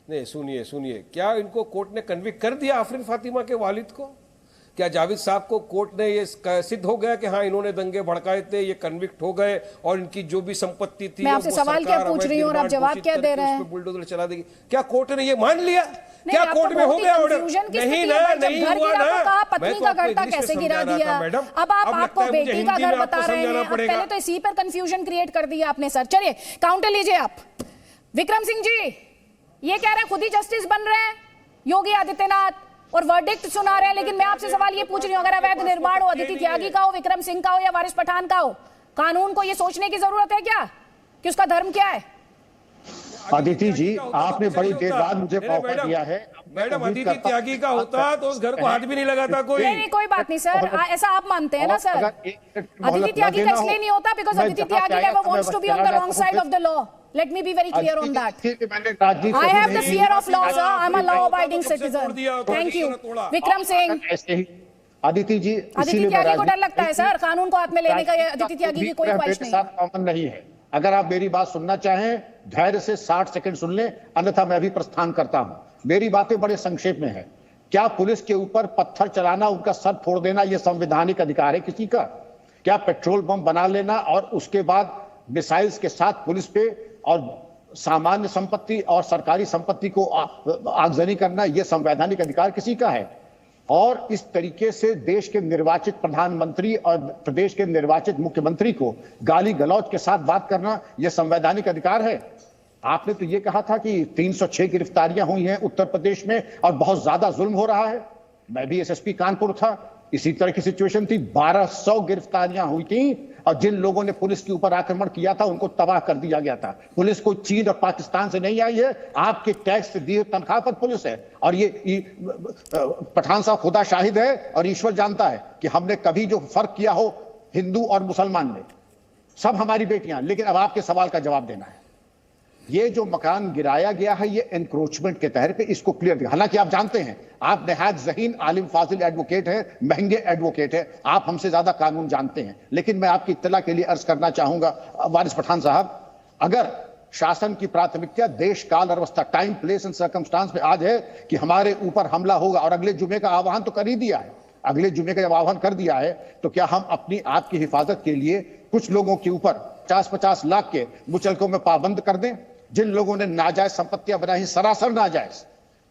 नहीं, सुनिए, क्या इनको कोर्ट ने कन्विक्ट कर दिया आफरीन फातिमा के वालिद को? क्या जावेद साहब को कोर्ट ने ये सिद्ध हो गया कि हाँ इन्होंने दंगे भड़काए थे, ये कन्विक्ट हो गए और इनकी जो भी संपत्ति थी, मैं आपसे सवाल क्या पूछ रही हूं और आप जवाब क्या दे रहे हैं? बुलडोजर चला देगी, क्या कोर्ट ने ये मान लिया? क्या कोर्ट में हो गया ऑर्डर? नहीं ना, नहीं हुआ ना। पत्नी का घर था, कैसे गिरा दिया? अब आपको बेटी का घर बता रहे हैं, पहले तो इसी पर कंफ्यूजन क्रिएट कर दिया आपने सर। चलिए काउंटर लीजिए आप। विक्रम सिंह जी ये कह रहे हैं खुद ही जस्टिस बन रहे हैं योगी आदित्यनाथ और वर्डिक्ट सुना रहे हैं, लेकिन मैं आपसे सवाल ये पूछ रही हूं, अगर अवैध निर्माण हो, अदिति त्यागी का हो, विक्रम सिंह का हो या वारिस पठान का हो, कानून को ये सोचने की जरूरत है क्या कि उसका धर्म क्या है? अदिति जी, आपने बड़ी देर बाद मुझे मौका दिया है। मैडम, अदिति त्यागी का होता तो उस घर को हाथ भी नहीं लगाता कोई। नहीं, कोई बात नहीं सर, ऐसा आप मानते हैं ना सर? अदिति त्यागी का इसलिए नहीं होता because Aditi Tyagi never wants to be on the wrong side of the law. Let me be very clear on that. I have the fear of law, sir. I'm a law-abiding citizen. Thank you. Vikram Singh. Aditi ji, Aditi Tyagi को डर लगता है सर कानून को हाथ में लेने का? अदिति त्यागी की कोई ख्वाहिश नहीं है। अगर आप मेरी बात सुनना चाहें, धैर्य से 60 सेकंड सुन लें, अन्यथा मैं भी प्रस्थान करता हूं। मेरी बातें बड़े संक्षेप में है। क्या पुलिस के ऊपर पत्थर चलाना, उनका सर फोड़ देना, यह संवैधानिक अधिकार है किसी का? क्या पेट्रोल बम बना लेना और उसके बाद मिसाइल्स के साथ पुलिस पे और सामान्य संपत्ति और सरकारी संपत्ति को आगजनी करना, यह संवैधानिक अधिकार किसी का है? और इस तरीके से देश के निर्वाचित प्रधानमंत्री और प्रदेश के निर्वाचित मुख्यमंत्री को गाली गलौज के साथ बात करना, यह संवैधानिक अधिकार है? आपने तो यह कहा था कि 306 गिरफ्तारियां हुई हैं उत्तर प्रदेश में और बहुत ज्यादा जुल्म हो रहा है। मैं भी एसएसपी कानपुर था, इसी तरह की सिचुएशन थी। 1200 गिरफ्तारियां हुई थी और जिन लोगों ने पुलिस के ऊपर आक्रमण किया था उनको तबाह कर दिया गया था। पुलिस कोई चीन और पाकिस्तान से नहीं आई है, आपके टैक्स से दिए तनख्वाह पर पुलिस है। और ये पठान साहब खुदा शाहिद है और ईश्वर जानता है कि हमने कभी जो फर्क किया हो हिंदू और मुसलमान में, सब हमारी बेटियां। लेकिन अब आपके सवाल का जवाब देना है। ये जो मकान गिराया गया है ये एनक्रोचमेंट के तहत पे इसको क्लियर किया। हालांकि आप जानते हैं, आप नहायत ज़हीन आलिम फाजिल एडवोकेट हैं, महंगे एडवोकेट हैं, आप हमसे ज्यादा कानून जानते हैं, लेकिन मैं आपकी इत्तला के लिए अर्ज करना चाहूंगा वारिस पठान साहब, अगर शासन की प्राथमिकता देश काल और अवस्था, टाइम प्लेस एंड सर्कमस्टांस पे आज है कि हमारे ऊपर हमला होगा, और अगले जुमे का आह्वान तो कर ही दिया है, अगले जुमे का जब आह्वान कर दिया है तो क्या हम अपनी आपकी हिफाजत के लिए कुछ लोगों के ऊपर 50-50 लाख के मुचलकों में पाबंद कर दें? जिन लोगों ने नाजायज संपत्तियां बनाई, सरासर नाजायज,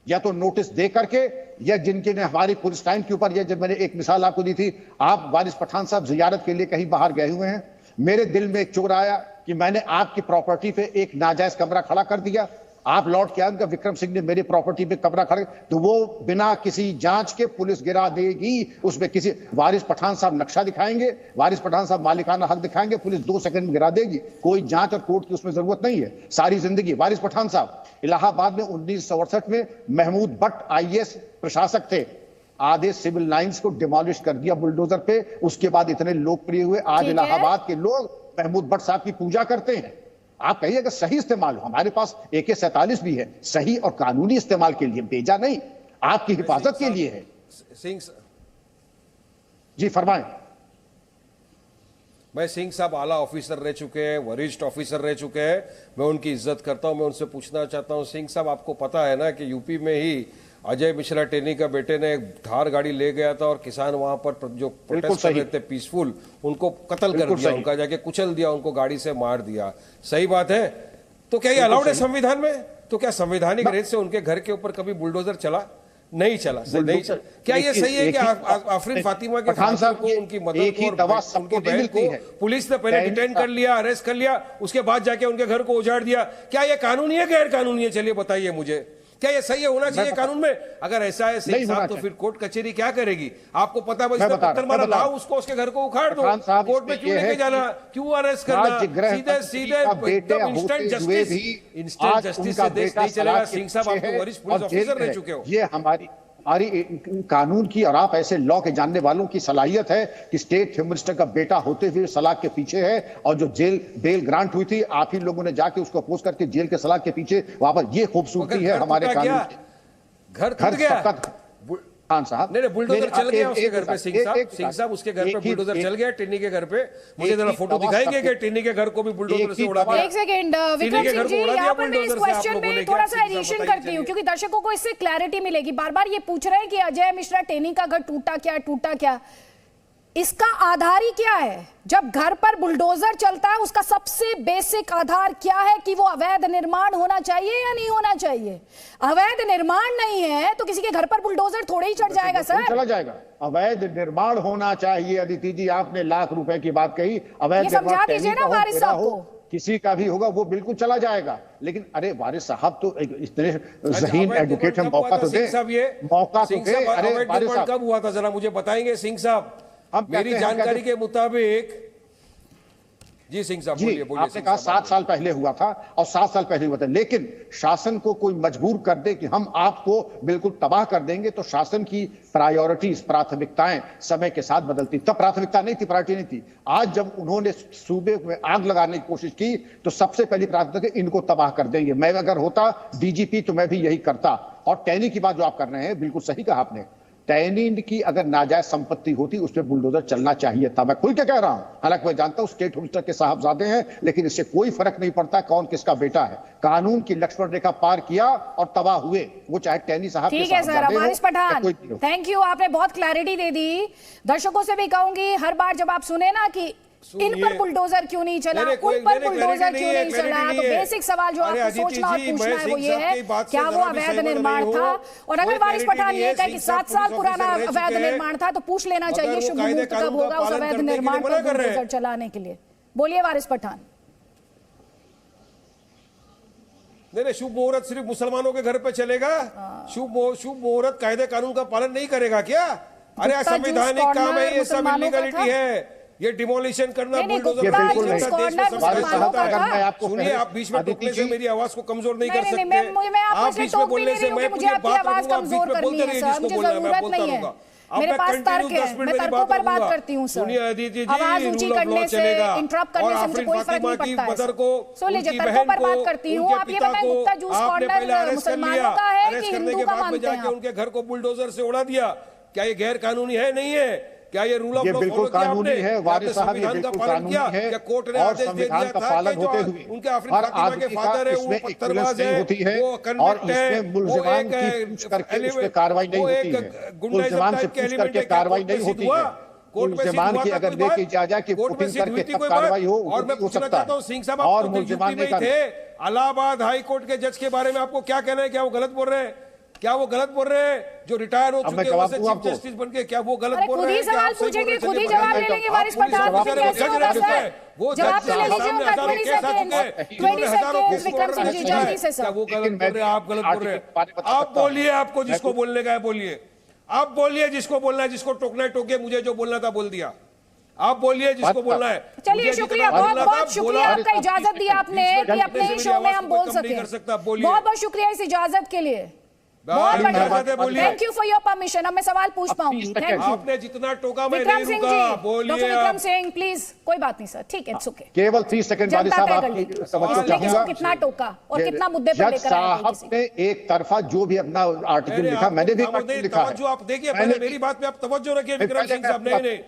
या तो नोटिस दे करके, या जिनके ने हमारी पुलिस लाइन के ऊपर, या जब मैंने एक मिसाल आपको दी थी, आप वारिस पठान साहब जियारत के लिए कहीं बाहर गए हुए हैं, मेरे दिल में एक चोर आया कि मैंने आपकी प्रॉपर्टी पे एक नाजायज कमरा खड़ा कर दिया, आप लौट के आएंगे विक्रम सिंह ने मेरी प्रॉपर्टी पे कमरा खड़ा, तो वो बिना किसी जांच के पुलिस गिरा देगी। उसमें किसी वारिस पठान साहब नक्शा दिखाएंगे, वारिस पठान साहब मालिकाना हक दिखाएंगे, पुलिस 2 सेकंड में गिरा देगी, कोई जांच और कोर्ट की उसमें जरूरत नहीं है। सारी जिंदगी वारिस पठान साहब इलाहाबाद में 1968 में महमूद भट्ट IAS प्रशासक थे, आधे सिविल लाइंस को डिमोलिश कर दिया बुलडोजर पे, उसके बाद इतने लोकप्रिय हुए, आज इलाहाबाद के लोग महमूद भट्ट साहब की पूजा करते हैं। आप कहिए अगर सही इस्तेमाल हो, हमारे पास AK-47 भी है, सही और कानूनी इस्तेमाल के लिए, भेजा नहीं, आपकी हिफाजत के लिए है। सिंह जी फरमाएं। मैं सिंह साहब आला ऑफिसर रह चुके हैं, वरिष्ठ ऑफिसर रह चुके हैं, मैं उनकी इज्जत करता हूं। मैं उनसे पूछना चाहता हूं, सिंह साहब आपको पता है ना कि यूपी में ही अजय मिश्रा टेनी का बेटे ने एक धार गाड़ी ले गया था और किसान वहां पर जो प्रोटेस्ट कर रहे थे पीसफुल, उनको कत्ल कर दिया, उनका जाके कुचल दिया, उनको गाड़ी से मार दिया। सही बात है? तो क्या ये अलाउड है संविधान में? तो क्या संवैधानिक रेत से उनके घर के ऊपर कभी बुलडोजर चला? नहीं चला, नहीं चला। क्या ये सही है कि आफरीन फातिमा के फादर को, उनकी मदर को और उनकी बहन को पुलिस ने पहले डिटेन कर लिया, अरेस्ट कर लिया, उसके बाद जाके उनके घर को उजाड़ दिया? क्या ये कानूनी है, गैर कानूनी है? चलिए बताइए मुझे, क्या ये सही है, होना चाहिए कानून में? अगर ऐसा है सिंह साहब तो फिर कोर्ट कचहरी क्या करेगी? आपको पता है पत्थर मारा, लाओ उसको, उसके घर को उखाड़ दो, कोर्ट में क्यों लेके जाना, क्यों अरेस्ट करना? सीधे सीधे एकदम इंस्टेंट जस्टिस, इंस्टेंट जस्टिस से देश नहीं चलेगा। सिंह साहब आप तो वरिष्ठ पुलिस ऑफिसर रह चुके हो। ये हमारी कानून की और आप ऐसे लॉ के जानने वालों की सलाहियत है कि स्टेट होम मिनिस्टर का बेटा होते हुए सलाख के पीछे है, और जो जेल बेल ग्रांट हुई थी आप ही लोगों ने जाके उसको अपोज करके जेल के सलाख के पीछे वापस, ये खूबसूरती है हमारे कानून की। घर टूट गया खान साहब, नहीं बुलडोजर चल गया उसके घर पे। सिंह साहब उसके घर पे बुलडोजर चल गया, टिन्नी के घर पे। मुझे जरा फोटो दिखाएंगे कि टिन्नी के घर को भी बुलडोजर से उड़ा दिया? एक सेकंड विक्रम सिंह जी, यहाँ पर मैं इस क्वेश्चन में थोड़ा सा एडिशन करती हूँ क्योंकि दर्शकों को इससे क्लैरिटी मिलेगी। बार बार ये पूछ रहे हैं कि अजय मिश्रा टेनी का घर टूटा क्या, इसका आधार ही क्या है? जब घर पर बुलडोजर चलता है उसका सबसे बेसिक आधार क्या है कि वो अवैध निर्माण होना चाहिए या नहीं होना चाहिए? अवैध निर्माण नहीं है तो किसी के घर पर बुलडोजर थोड़े ही चढ़ जाएगा सर, चला जाएगा। अवैध निर्माण होना चाहिए। अदिति जी आपने लाख रुपए की बात कही, अवैध समझा दीजिए ना वारिस साहब को, किसी का भी होगा वो बिल्कुल चला जाएगा। लेकिन अरे वारिस साहब तो इतने ज़हीन एडवोकेट हैं, मौका तो दे, मौका तो दे। अरे वारिस साहब कब हुआ था जरा मुझे बताएंगे सिंह साहब? मेरी जानकारी के मुताबिक, जी सिंह साहब बोलिए। आपने कहा 7 साल पहले हुआ था और 7 साल पहले हुआ था, लेकिन शासन को कोई मजबूर कर दे कि हम आपको बिल्कुल तबाह कर देंगे तो शासन की प्रायोरिटीज, प्राथमिकताएं समय के साथ बदलती। तब प्राथमिकता नहीं थी, प्रायोरिटी नहीं थी। आज जब उन्होंने सूबे में आग लगाने की कोशिश की तो सबसे पहली प्राथमिकता इनको तबाह कर देंगे। मैं अगर होता DGP तो मैं भी यही करता। और टैनी की बात जो आप कर रहे हैं बिल्कुल सही कहा आपने, टैनी की अगर नाजायज संपत्ति होती उस पर बुलडोजर चलना चाहिए था। मैं खुल के कह रहा हूं, हालांकि मैं जानता हूं स्टेट होम मिनिस्टर के साहबजादे हैं, लेकिन इससे कोई फर्क नहीं पड़ता कौन किसका बेटा है। कानून की लक्ष्मण रेखा पार किया और तबाह हुए, वो चाहे टैनी साहब के ठीक है sir. Waris Pathan thank you, आपने बहुत क्लैरिटी दे दी। दर्शकों से भी कहूंगी हर बार जब आप सुने ना कि इन पर बुलडोजर क्यों नहीं चला, उन पर बुलडोजर क्यों नहीं चला, तो बेसिक सवाल जो आपको सोचना और पूछना है वो ये है क्या वो अवैध निर्माण था? और अगर वारिस पठान ये कहे कि 7 साल पुराना अवैध निर्माण था तो पूछ लेना चाहिए शुभ मुहूर्त कब होगा उस अवैध निर्माण पर बुलडोजर चलाने के लिए। बोलिए वारिस पठान। नहीं, शुभ मुहूर्त सिर्फ मुसलमानों के घर पे चलेगा? शुभ मुहूर्त कायदे कानून का पालन नहीं करेगा क्या? अरे संवैधानिक काम है ये, सब इलीगलिटी है, ये डिमोलिशन करना, बुलडोजर सुनिए, आप बीच में टोकने से मेरी आवाज को कमजोर नहीं कर सकते। आप बीच में बोलने से मैं पूरी बात करूंगा, आप बीच में बोलते रहिए जिसको बोलना है, मैं बोलता रहूंगा। मेरे पास तर्क है, मैं तर्कों पर बात करती हूँ सर। आवाज ऊंची करने से, इंटरप्ट करने से मुझे कोई फर्क नहीं पड़ता है। सुन लीजिए, तर्कों पर बात करती हूँ। आप ये बताएं, गुप्ता जूस कॉर्नर मुसलमानों का है कि हिंदू का मानते हैं? उनके घर को बुलडोजर से उड़ा दिया, क्या ये गैर कानूनी है? नहीं है। क्या ये रूल ऑफ लॉ बिल्कुल कानूनी है वारिस साहब, ये बिल्कुल कानूनी है। क्या कोर्ट ने और आदेश दे संविधान दिया का था पालन कि होते हुए उनके आफरीन फातिमा के फादर है, वो पत्थरबाज है, होती है वो और कन्विक्ट है, इसमें मुल्जिमान की पूछ करके उस पे कार्रवाई नहीं होती है। मुल्जिमान से पूछ करके कार्रवाई नहीं होती है। मुल्जिमान की अगर लेके जा जाए कि पुटिंग करके तब कार्रवाई हो सकता है। सिंह साहब और मुल्जिमान ने थे इलाहाबाद हाई कोर्ट के जज के बारे में आपको क्या कहना है? क्या वो गलत बोल रहे हैं? क्या वो गलत बोल रहे हैं? जो रिटायर हो चुके हैं चीफ जस्टिस बन के, क्या वो गलत बोल रहे हैं? सवाल पूछेंगे, खुद ही जवाब ले लेंगे वारिस पठान। वो जवाब ले लीजिए, उनका 20 सेकंड। विक्रम सिंह जी जल्दी से सर। वो गलत बोल रहे हैं, आप गलत बोल रहे हैं। आप बोलिए, आपको जिसको बोलने का है बोलिए। आप बोलिए जिसको बोलना है, जिसको टोकना है टोके। मुझे जो बोलना था बोल दिया। आप बोलिए जिसको बोलना है। चलिए, शुक्रिया, बहुत बहुत शुक्रिया आपका, इजाजत दी आपने कि अपने ही शो में हम बोल सके। बहुत बहुत शुक्रिया इस इजाजत के लिए। बहुत बढ़िया, thank you for your permission. अब मैं सवाल पूछ पाऊंगी। Thank you. आपने जितना टोका मैं विक्रम नहीं सिंह रुका। जी, बोलिए डॉक्टर विक्रम सिंह प्लीज। कोई बात नहीं सर, ठीक है, इट्स ओके। केवल 30 सेकंड वाले साहब आपकी तवज्जो चाहूंगा। कितना टोका और कितना मुद्दे पर लेकर आए? साहब ने एक तरफा जो भी अपना आर्टिकल लिखा, मैंने भी लिखा है। आप देखिए, पहले मेरी बात पे आप तवज्जो रखिए विक्रम सिंह साहब। नहीं,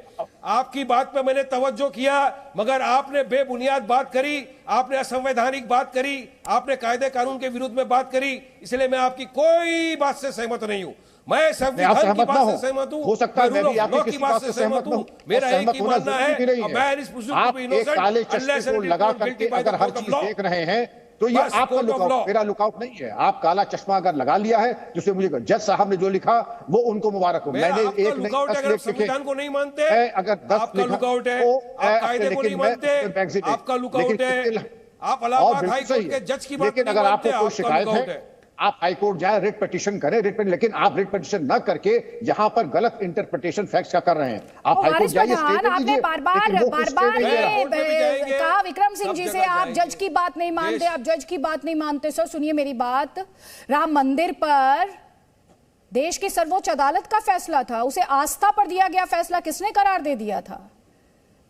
आपकी बात पे मैंने तवज्जो किया, मगर आपने बेबुनियाद बात करी, आपने असंवैधानिक बात करी, आपने कायदे कानून के विरुद्ध में बात करी। इसलिए मैं आपकी कोई बात से सहमत नहीं हूं। मैं संविधान की बात से सहमत हूं, हो सकता है मैं भी आपकी किसी बात से सहमत हूं। मेरा एक ही मानना है, आप एक काले चश्मे को लगा करके अगर हर चीज देख रहे हैं तो ये आपका लुकआउट, मेरा लुकआउट नहीं है। आप काला चश्मा अगर लगा लिया है, जिससे मुझे जज साहब ने जो लिखा वो उनको मुबारक हो। मैंने एक नहीं संविधान को नहीं मानते, अगर 10 लुकआउट है, आप कायदे को नहीं मानते, आपका लुकआउट है। आप इलाहाबाद हाई कोर्ट के जज की बात, लेकिन अगर आपको कोई शिकायत है आप हाई कोर्ट जाए, रिट पिटीशन करें, लेकिन आप रिट पिटीशन न करके यहाँ पर गलत इंटरप्रिटेशन फैक्ट्स का कर रहे हैं। आप हाई कोर्ट जाइए, आपने बार बार कहा विक्रम सिंह जी से आप जज की बात नहीं मानते, आप जज की बात नहीं मानते। सर सुनिए मेरी बात, राम मंदिर पर देश की सर्वोच्च अदालत का फैसला था, उसे आस्था पर दिया गया फैसला किसने करार दे दिया था?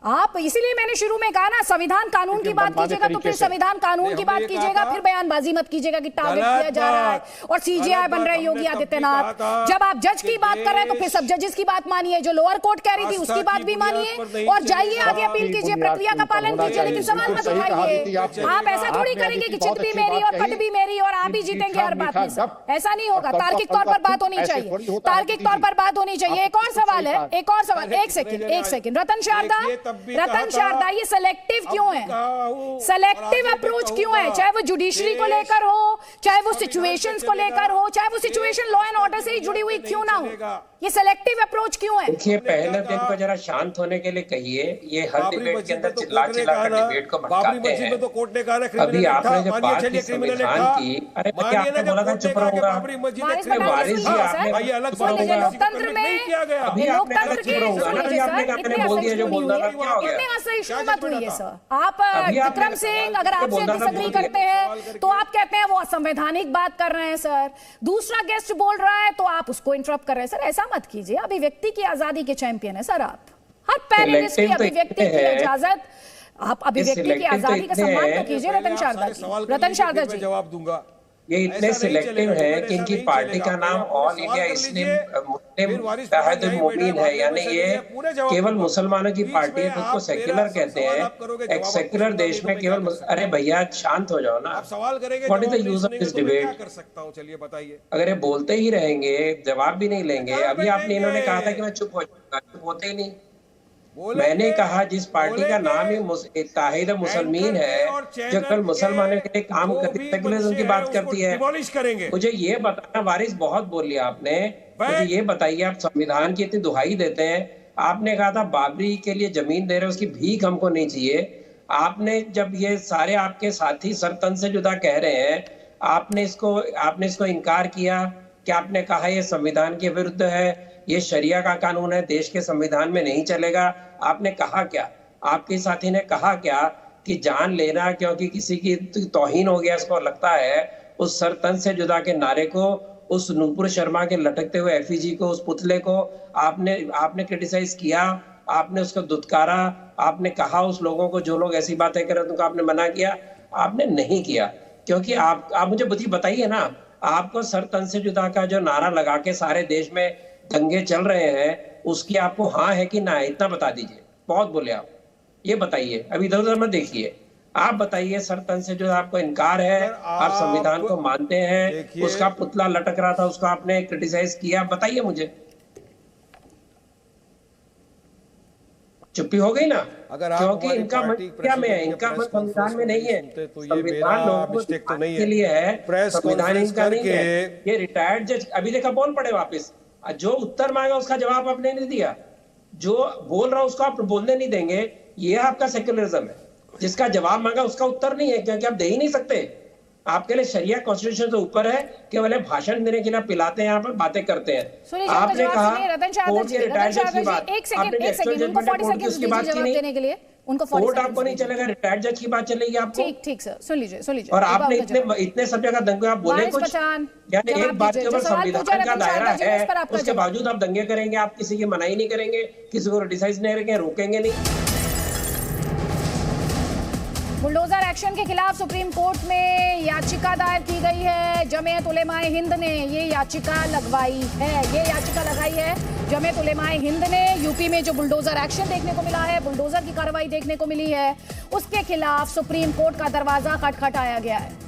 आप, इसीलिए मैंने शुरू में कहा ना, संविधान कानून की बात कीजिएगा तो फिर संविधान कानून की बात कीजिएगा, फिर बयानबाजी मत कीजिएगा कि टारगेट किया जा रहा है और सीजीआई बन रहे योगी आदित्यनाथ। जब आप जज की बात कर रहे हैं तो फिर सब जजेस की बात मानिए, जो लोअर कोर्ट कह रही थी उसकी बात भी मानिए और जाइए आगे अपील कीजिए, प्रक्रिया का पालन कीजिए, लेकिन सवाल मत उठाइए। आप ऐसा थोड़ी करेंगे कि चित भी मेरी और पट भी मेरी और आप ही जीतेंगे हर बात में। ऐसा नहीं होगा, तार्किक तौर पर बात होनी चाहिए, तार्किक तौर पर बात होनी चाहिए। एक और सवाल है, एक और सवाल, एक सेकंड। रतन शारदा, ये सेलेक्टिव क्यों है? सेलेक्टिव अप्रोच क्यों है? चाहे वो जुडिशरी को लेकर हो, चाहे वो सिचुएशंस को लेकर हो, चाहे वो सिचुएशन लॉ एंड ऑर्डर से ही जुड़ी हुई क्यों ना हो, ये सेलेक्टिव अप्रोच क्यों है? देखिए, पहले दिन को जरा शांत होने के लिए कहिए। ये हर डिबेट के अंदर चिल्ला कर डिबेट को भटकाते हैं। अभी आपने जब बात की संविधान की, अरे क्या आपने बोला था चुप रहूंगा? वारिस जी आपने लोकतंत्र में, अभी आपने कहा चुप रहूंगा ना, अभी आपने कहा मैंने बोल दिया जो बोलना था, क्या हो गया? मत हुई है सर। आप विक्रम सिंह, अगर आपसे डिसएग्री करते हैं तो आप कहते हैं वो असंवैधानिक बात कर रहे हैं सर। दूसरा गेस्ट बोल रहा है तो आप उसको इंटरप्ट कर रहे हैं सर। ऐसा मत कीजिए, अभिव्यक्ति की आजादी के चैंपियन है सर आप। हर पैनलिस्ट की अभिव्यक्ति की इजाजत, आप अभिव्यक्ति की आजादी का सम्मान तो कीजिए। रतन शारदा जी, जवाब दूंगा। ये इतने सिलेक्टिव है कि इनकी पार्टी का नाम ऑल इंडिया मुस्लिम इत्तेहादुल मोमिन है, यानी ये केवल मुसलमानों की पार्टी है, खुद को सेक्युलर कहते हैं। एक सेक्युलर देश में केवल, अरे भैया शांत हो जाओ ना। आप सवाल करेंगे, what is the use of this debate? कर सकता हूं, चलिए बताइए। अगर ये बोलते ही रहेंगे, जवाब भी नहीं लेंगे। अभी आपने इन्होंने कहा था कि मैं चुप हो जाऊंगा, चुप होते ही नहीं। मैंने कहा जिस पार्टी का नाम ही इत्तेहाद मुसलमीन है, जो कल मुसलमानों के लिए काम करती है, उनकी बात करती है। मुझे ये बताना, वारिस बहुत बोल लिया आपने, मुझे ये बताइए, आप संविधान की इतनी दुहाई देते हैं, आपने कहा था बाबरी के लिए जमीन दे रहे, उसकी भीख हमको नहीं चाहिए। आपने जब ये सारे आपके साथी सरतन से जुदा कह रहे हैं, आपने इसको इनकार किया कि आपने कहा ये संविधान के विरुद्ध है, ये शरिया का कानून है, देश के संविधान में नहीं चलेगा। आपने कहा क्या? आपके साथी ने कहा क्या कि जान लेना क्योंकि किसी की तौहीन हो गया, इसको लगता है, उस सरतन से जुदा के नारे को उस नूपुर शर्मा के लटकते हुए एफईजी को, उस पुतले को आपने क्रिटिसाइज किया, आपने उसको दुत्कारा, आपने कहा उस लोगों को जो लोग ऐसी बातें कर रहे थे उनको आपने मना किया? आपने नहीं किया, क्योंकि आप मुझे बताइए ना, आपको सर तन से जुदा का जो नारा लगा के सारे देश में दंगे चल रहे हैं, उसकी आपको हाँ है कि ना है, इतना बता दीजिए। बहुत बोले आप, ये बताइए, अभी इधर उधर मत देखिए, आप बताइए। सर तन से जो आपको इनकार है, आप संविधान को मानते हैं, उसका पुतला लटक रहा था, उसको आपने क्रिटिसाइज किया, बताइए मुझे। चुप्पी हो गई ना, क्योंकि इनका मन क्या में है, इनका मन संविधान में नहीं है। संविधान लोगों के लिए है, संविधान इनका नहीं है। ये रिटायर्ड जज अभी देखा बोल पड़े वापिस, जो उत्तर मांगा उसका जवाब आपने नहीं दिया, जो बोल रहा उसको आप बोलने नहीं देंगे, ये आपका सेक्युलरिज्म है। जिसका जवाब मांगा उसका उत्तर नहीं है, क्योंकि आप दे ही नहीं सकते। आपके लिए शरिया कॉन्स्टिट्यूशन से ऊपर है, केवल भाषण देने के लिए पिलाते हैं, यहाँ पर बातें करते हैं। आपने कहा कोर्ट के रिटायर्ड जज की बात, आपने एक्चुअल जजमेंट कोर्ट की उसकी बात की नहीं, कोर्ट आपको नहीं चलेगा, रिटायर्ड जज की बात चलेगी आपको। ठीक सर, सुन लीजिए। और आपने इतने सब जगह दंगे, आप बोले कुछ, यानी एक बात के ऊपर संविधान का दायरा है, उसके बावजूद आप दंगे करेंगे, आप किसी की मनाही नहीं करेंगे, किसी को क्रिटिसाइज नहीं करेंगे, रोकेंगे नहीं। बुलडोजर एक्शन के खिलाफ सुप्रीम कोर्ट में याचिका दायर की गई है। जमीयत उलेमाए हिंद ने ये याचिका लगाई है। जमीयत उलेमाए हिंद ने यूपी में जो बुलडोजर एक्शन देखने को मिला है, बुलडोजर की कार्रवाई देखने को मिली है, उसके खिलाफ सुप्रीम कोर्ट का दरवाजा खटखटाया गया है।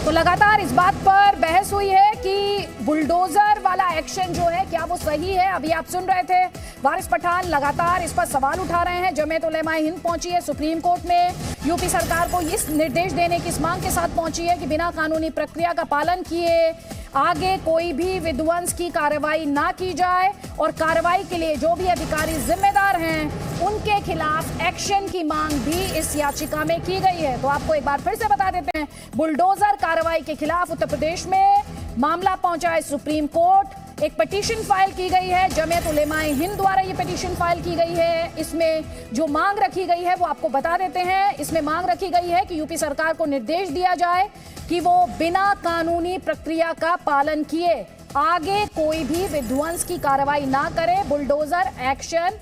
तो लगातार इस बात पर बहस हुई है कि बुलडोजर वाला एक्शन जो है क्या वो सही है। अभी आप सुन रहे थे वारिस पठान लगातार इस पर सवाल उठा रहे हैं। जमीयत उलेमाए हिंद पहुंची है सुप्रीम कोर्ट में, यूपी सरकार को इस निर्देश देने की इस मांग के साथ पहुंची है कि बिना कानूनी प्रक्रिया का पालन किए आगे कोई भी विध्वंस की कार्रवाई ना की जाए, और कार्रवाई के लिए जो भी अधिकारी जिम्मेदार हैं उनके खिलाफ एक्शन की मांग भी इस याचिका में की गई है। तो आपको एक बार फिर से बता देते हैं, बुलडोजर कार्रवाई के खिलाफ उत्तर प्रदेश में मामला पहुंचा है सुप्रीम कोर्ट। एक पिटीशन फाइल की गई है, जमीयत उलेमाए हिंद द्वारा ये पिटीशन फाइल की गई है। इसमें जो मांग रखी गई है वो आपको बता देते हैं। इसमें मांग रखी गई है कि यूपी सरकार को निर्देश दिया जाए कि वो बिना कानूनी प्रक्रिया का पालन किए आगे कोई भी विध्वंस की कार्रवाई ना करे, बुलडोजर एक्शन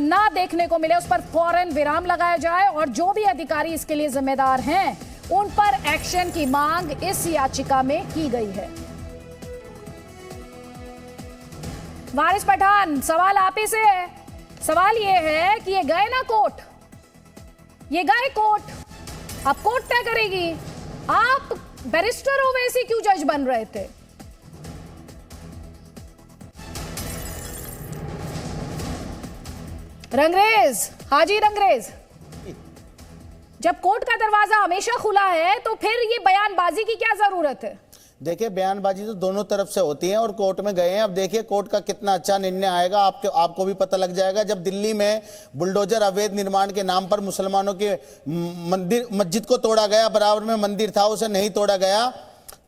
ना देखने को मिले, उस पर फौरन विराम लगाया जाए, और जो भी अधिकारी इसके लिए जिम्मेदार हैं उन पर एक्शन की मांग इस याचिका में की गई है। वारिस पठान, सवाल आप ही से है। सवाल ये है कि ये गए ना कोर्ट, ये गए कोर्ट, अब कोर्ट तय करेगी। आप बैरिस्टर हो, वैसे क्यों जज बन रहे थे? रंगरेज, हाजी रंगरेज, जब कोर्ट का दरवाजा हमेशा खुला है तो फिर ये बयानबाजी की क्या जरूरत है? देखिए, बयानबाजी तो दोनों तरफ से होती है, और कोर्ट में गए हैं। अब देखिए कोर्ट का कितना अच्छा निर्णय आएगा, आपको भी पता लग जाएगा। जब दिल्ली में बुलडोजर अवैध निर्माण के नाम पर मुसलमानों के मस्जिद को तोड़ा गया, बराबर में मंदिर था उसे नहीं तोड़ा गया,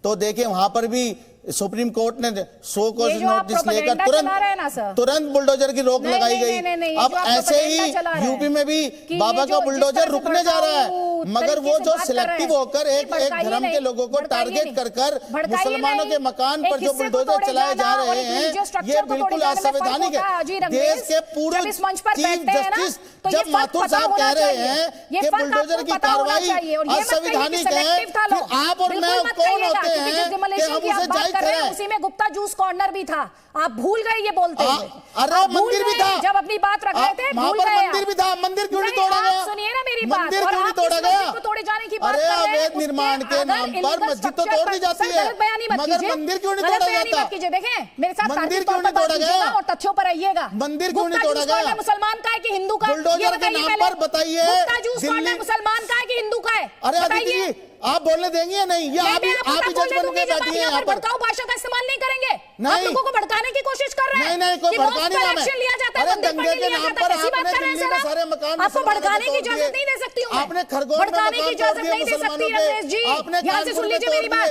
तो देखिए वहां पर भी सुप्रीम कोर्ट ने शो कॉज नोटिस लेकर तुरंत बुलडोजर की रोक लगाई गई। अब ऐसे ही यूपी में भी बाबा का बुलडोजर रुकने जा रहा है, मगर वो जो सिलेक्टिव होकर एक धर्म के लोगों को टारगेट कर मुसलमानों के मकान पर जो बुलडोजर चलाए जा रहे हैं, ये बिल्कुल असंवैधानिक है। देश के पूर्व चीफ जस्टिस जब माथुर साहब कह रहे हैं कि बुलडोजर की कार्रवाई असंवैधानिक है, तो आप और मैं कौन होते हैं कि हम उसे जायज करें? उसी में गुप्ता जूस कॉर्नर भी था, आप भूल गए ये बोलते हुए। अरे मंदिर भी था, जब अपनी बात रख रहे थे भूल गए। मंदिर भी था, मंदिर क्यों नहीं तोड़ा गया? सुनिए ना मेरी बात, मंदिर क्यों नहीं तोड़ा गया? तोड़े जाने की बात अरे अवैध निर्माण के नाम पर मस्जिद तो तोड़ दी जाती है, मगर मंदिर क्यों नहीं तोड़ा जाता? देखें मेरे साथ, मंदिर क्यों नहीं तोड़ा गया और तथ्यों पर आइएगा। मंदिर क्यों नहीं तोड़ा गया? मुसलमान का है कि हिंदू का? बुलडोजर के नाम पर बताइए। गुप्ता जूस कॉर्नर मुसलमान का है कि हिंदू का है? अरे अदिति जी, आप बोलने देंगे या नहीं? ये आप ही जज बन के बैठी हैं यहाँ पर। भड़काऊ भाषा का इस्तेमाल नहीं करेंगे। नहीं, आप लोगों को भड़काने की कोशिश कर रहे हैं। नहीं, कोई भड़काने का एक्शन लिया जाता है, अरे दंगे के नाम पर आपने दिल्ली में सारे मकान आपको भड़काने की इजाजत नहीं दे सकते। सकती हूँ, आपने खरगोन में भड़काने की इजाजत नहीं दे सकती रंगरेज जी। यहाँ से सुन लीजिए मेरी बात,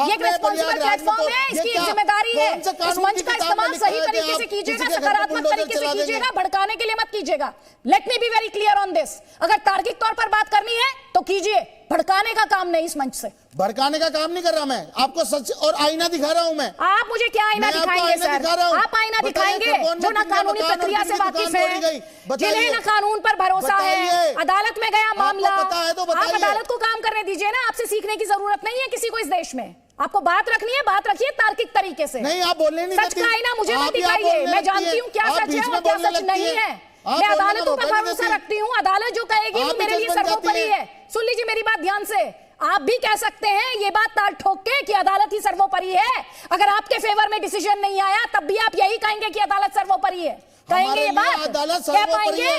ये एक रिस्पॉन्सिबल प्लेटफॉर्म है, इसकी एक जिम्मेदारी है। इस मंच का इस्तेमाल सही तरीके से कीजिएगा, सकारात्मक तरीके से कीजिएगा, भड़काने के लिए मत कीजिएगा। Let me be very clear on this, अगर तार्किक तौर पर बात करनी है तो कीजिए, भड़काने का काम नहीं इस मंच से। भड़काने का काम नहीं कर रहा मैं, आपको सच और आईना दिखा रहा हूं मैं। आप मुझे क्या आईना दिखाएंगे सर? आप आईना दिखाएंगे जो ना कानूनी प्रक्रिया से वाकिफ है, जिन्हें ना कानून पर भरोसा है। अदालत में गया मामला, आप अदालत को काम करने दीजिए ना, आपसे सीखने की जरूरत नहीं है किसी को इस देश में। आपको बात रखनी है, बात रखिए तार्किक तरीके से। नहीं, आप बोलने नहीं सच का आईना मुझे मत दिखाइए, मैं जानती हूँ क्या सच है और क्या सच नहीं है। मैं अदालतों पर भरोसा रखती हूँ, अदालत जो कहेगी वो मेरे लिए सर्वोपरि है। सुन लीजिए मेरी बात ध्यान से, आप भी कह सकते हैं ये बात ताल ठोक के कि अदालत ही सर्वोपरि है। अगर आपके फेवर में डिसीजन नहीं आया तब भी आप यही कहेंगे कि अदालत सर्वोपरि है। कहेंगे ये बात? अदालत कह पाएंगे?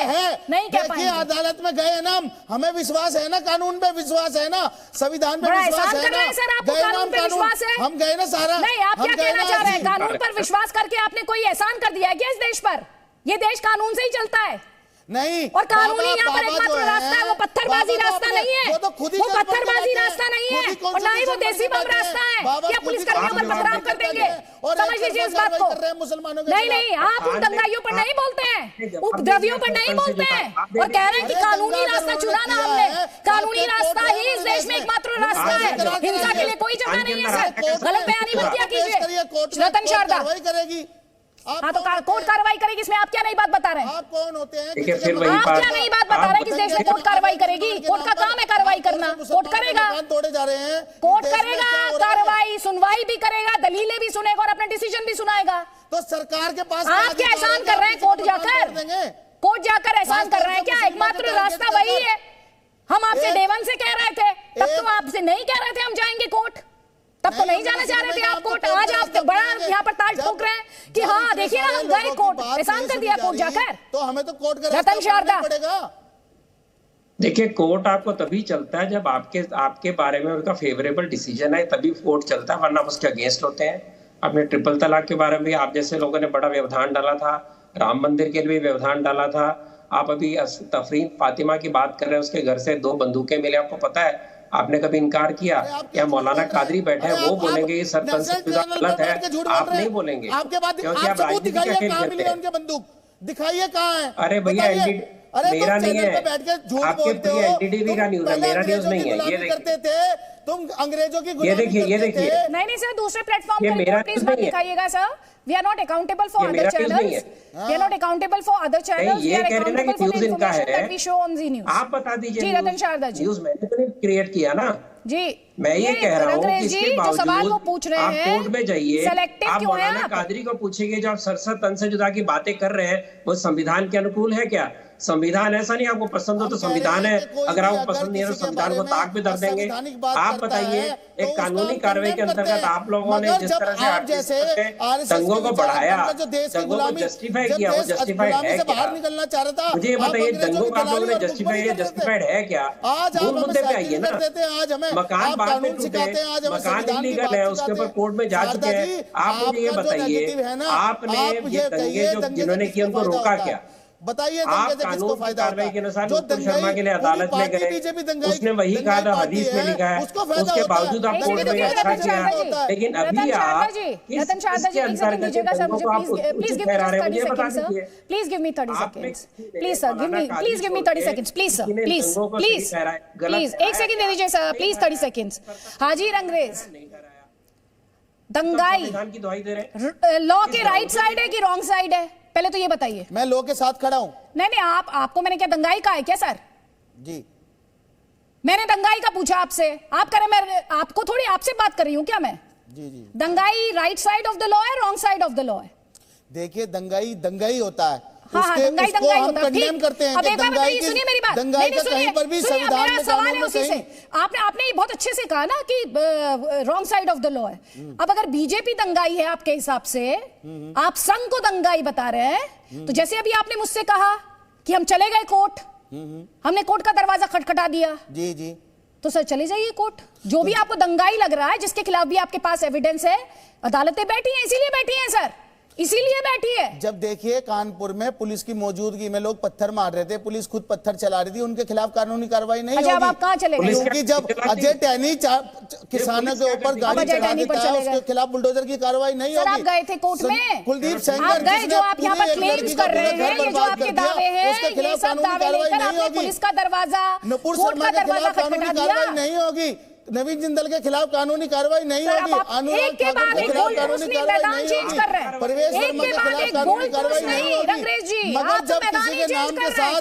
नहीं कह पाएंगे। अदालत में गए ना, हमें विश्वास है ना, कानून पे विश्वास है ना, संविधान पे विश्वास है ना। सर आपको कानून पे विश्वास है? हम गए ना सारा। नहीं, आप क्या कहना चाह रहे हैं? कानून पर विश्वास करके आपने कोई एहसान कर दिया है क्या इस देश पर? ये देश कानून से ही चलता है। नहीं, और कानूनी यहाँ पर एकमात्र रास्ता है, वो पत्थरबाजी रास्ता नहीं है, वो पत्थरबाजी रास्ता नहीं है, और ना ही वो देसी बम रास्ता है क्या पुलिस कर्मियों पर पथराव कर देंगे। समझ लीजिए इस बात को। नहीं नहीं, आप उन दंगाइयों पर नहीं बोलते हैं, उपद्रवियों पर नहीं बोलते हैं, और कह रहे हैं कि कानूनी रास्ता चुना ना हमने। कानूनी रास्ता ही इस देश में एकमात्र रास्ता है, हिंसा के लिए कोई जगह नहीं है सर। गलत बयानी मत किया कीजिए रतन शारदा। हाँ तो कोर्ट कार्रवाई करेगी, इसमें आप क्या नई बात बता रहे हैं? आप कौन होते हैं? आप क्या नई बात बता रहे हैं कि इस देश में कोर्ट कार्रवाई करेगी? कोर्ट का काम है कार्रवाई करना, कोर्ट करेगा, तोड़े जा रहे हैं, कोर्ट करेगा कार्रवाई, सुनवाई भी करेगा, दलीलें भी सुनेगा और अपना डिसीजन भी सुनाएगा। तो सरकार के पास आप क्या एहसान कर रहे हैं? कोर्ट जाकर एहसान कर रहे हैं क्या? एकमात्र रास्ता वही है। हम आपसे देवन से कह रहे थे, तब तो आपसे नहीं कह रहे थे हम जाएंगे कोर्ट, तब तो नहीं जाना चाह रहे थे आप कोर्ट। आज आप बड़ा यहाँ पर ताल ठोक रहे हैं कि हाँ देखिए ना हम गए कोर्ट, एहसान कर दिया कोर्ट जाकर। तो हमें तो कोर्ट का रतन शारदा पड़ेगा। देखिए, कोर्ट आपको तभी चलता है जब आपके बारे में उनका फेवरेबल डिसीजन है, तभी कोर्ट चलता है, वरना उसके अगेंस्ट होते हैं। आपने ट्रिपल तलाक के बारे में आप जैसे लोगों ने बड़ा व्यवधान डाला था, राम मंदिर के लिए व्यवधान डाला था। आप अभी तफरीन फातिमा की बात कर रहे हैं, उसके घर से 2 बंदूकें मिले, आपको पता है? आपने कभी इनकार किया? या मौलाना कादरी बैठे हैं वो बोलेंगे ये सरपंच गलत है, आप नहीं बोलेंगे आपके बाद क्योंकि आप राजनीति का खेल खेलते हैं। उनके बंदूक दिखाइए कहाँ है? अरे भैया मेरा नहीं है, आपके प्रिय एनडीटीवी का न्यूज़ है, मेरा न्यूज़ नहीं है। ये करते थे तुम अंग्रेजों की ये देखिए नहीं सर, दूसरे प्लेटफॉर्म पर प्लीज मत दिखाइएगा sir. We are not accountable for other channels. We are not accountable for other channels. We are accountable for the information that we show on Zee News. आप बता दीजिए। जी रतन शारदा जी, न्यूज़ मैंने तो नहीं क्रिएट किया ना जी। मैं ये कह रहा हूँ कि इसके जो सवाल वो पूछ रहे आप हैं, कोर्ट में जाइए, आप मौलाना कादरी को पूछेंगे जो आप सरसर तन से जुदा की बातें कर रहे हैं वो संविधान के अनुकूल है क्या? संविधान ऐसा नहीं आपको पसंद हो तो संविधान है, अगर आपको पसंद नहीं है तो संविधान को ताक पे धर देंगे। आप बताइए, एक कानूनी कार्रवाई के अंतर्गत आप लोगों ने जिस तरह से दंगों को बढ़ाया, दंगों को जस्टिफाई किया, वो जस्टिफाइड है क्या? मुझे ये बताइए, दंगों का आप लोगों ने जस्टिफाइड है क्या? मूल मुद्दे पे आइए ना। मकान बाद में टूटे, मकान इलीगल है, उसके ऊपर कोर्ट में जा चुके हैं। आप मुझे ये बताइए, आपने ये दंगे जो जिन्होंने किए उनको रोका क्या? बताइए आप कानून की कार्रवाई के अनुसार नुपुर शर्मा के लिए अदालत में गए, उसने वही कहा था, हदीस में लिखा है, उसके बावजूद आप कोर्ट में अच्छा किया। लेकिन अभी आप इसके अंतर्गत please give me 30 seconds, please sir please give me 30 seconds, please sir please 1 second दे दीजिए sir, please 30 seconds. Haji Rangrez, दंगाई लॉ के राइट साइड है कि रॉन्ग साइड है? पहले तो ये बताइए। मैं लोग के साथ खड़ा हूं। नहीं आपको मैंने क्या दंगाई कहा है क्या सर? जी मैंने दंगाई का पूछा आपसे, आप कह रहे मैं आपको थोड़ी आपसे बात कर रही हूं क्या मैं? जी दंगाई right side of the law है, wrong side of the law है? देखिए दंगाई होता है, हाँ, दंगाई होता है, कंडेम करते हैं। अब एक बार बताइए, सुनिए मेरी बात, दंगाई का कहीं पर भी संविधान में सवाल है उसी से। आपने ये बहुत अच्छे से कहा ना कि wrong side of the law है। अब अगर बीजेपी दंगाई है आपके हिसाब से, आप संघ को दंगाई बता रहे हैं, तो जैसे अभी आपने मुझसे कहा कि हम चले गए कोर्ट, हमने कोर्ट का दरवाजा खटखटा दिया, जी तो सर चले जाइए कोर्ट। जो भी आपको दंगाई लग रहा है, जिसके खिलाफ भी आपके पास एविडेंस है, अदालतें बैठी हैं, इसीलिए बैठी हैं सर इसीलिए बैठी है। जब देखिए कानपुर में पुलिस की मौजूदगी में लोग पत्थर मार रहे थे, पुलिस खुद पत्थर चला रही थी, उनके खिलाफ कानूनी कार्रवाई नहीं होगी। अब आप कहां चले गए? क्योंकि जब अजय टहनी किसानों के ऊपर गाड़ी चढ़ा देता है, उसके खिलाफ बुलडोजर की कार्रवाई नहीं होगी। आप गए थे कोर्ट में, कुलदीप सेंगर जो आप यहाँ पर क्लेम्स कर रहे हैं, ये जो आपके दावे हैं, उसके खिलाफ कानूनी कार्रवाई नहीं होगी। पुलिस का दरवाजा, नुपुर शर्मा के खिलाफ कानूनी कार्रवाई नहीं होगी, नवीन जिंदल के खिलाफ कानूनी कार्रवाई नहीं होगी, अनुराग ठाकुर के खिलाफ कानूनी कार्रवाई नहीं होगी, परवेश वर्मा के खिलाफ कानूनी कार्रवाई नहीं होगी। मगर जब किसी के नाम के साथ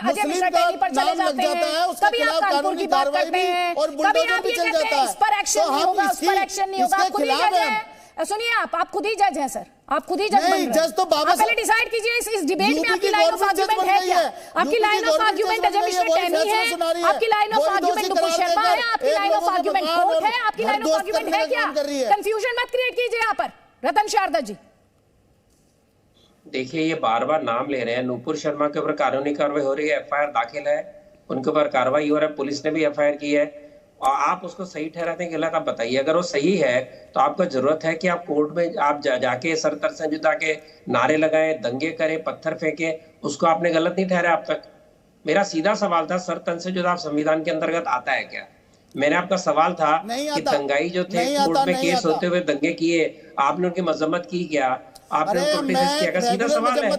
मुस्लिम का नाम लग जाता है, उसके खिलाफ कानूनी कार्रवाई भी और बुलडोजर भी चल जाता है। तो हम इसके खिलाफ हैं। सुनिए, आप खुद ही जज हैं सर, आप खुद ही जज नहीं, जज तो बाबा पहले डिसाइड कीजिए इस डिबेट में आपकी लाइन ऑफ आर्गुमेंट है क्या? आपकी line of argument Ajay Mishra टहनी है, आपकी line of argument Nupur Sharma है, आपकी लाइन ऑफ आर्गुमेंट कोर्ट है, आपकी लाइन ऑफ आर्गुमेंट है क्या? कंफ्यूजन मत क्रिएट कीजिए यहाँ पर। रतन शारदा जी, देखिए ये बार बार नाम ले रहे हैं, नुपुर शर्मा के ऊपर कानूनी कार्रवाई हो रही है, एफआईआर दाखिल है, उनके ऊपर कार्रवाई हो रहा है, पुलिस ने भी एफआईआर की है, और आप उसको सही ठहराते हैं कि गलत, आप बताइए। अगर वो सही है तो आपको जरूरत है कि आप कोर्ट में आप जाके सर तर से जुटा के नारे लगाएं, दंगे करें, पत्थर फेंके, उसको आपने गलत नहीं ठहराया अब तक। मेरा सीधा सवाल था, सर तन से जुदा आप संविधान के अंतर्गत आता है क्या? मैंने आपका सवाल था कि दंगाई जो थे कोर्ट में केस होते हुए दंगे किए, आपने उनकी मजम्मत की क्या? आपने उनको क्रिटिसाइज किया? सीधा सवाल है,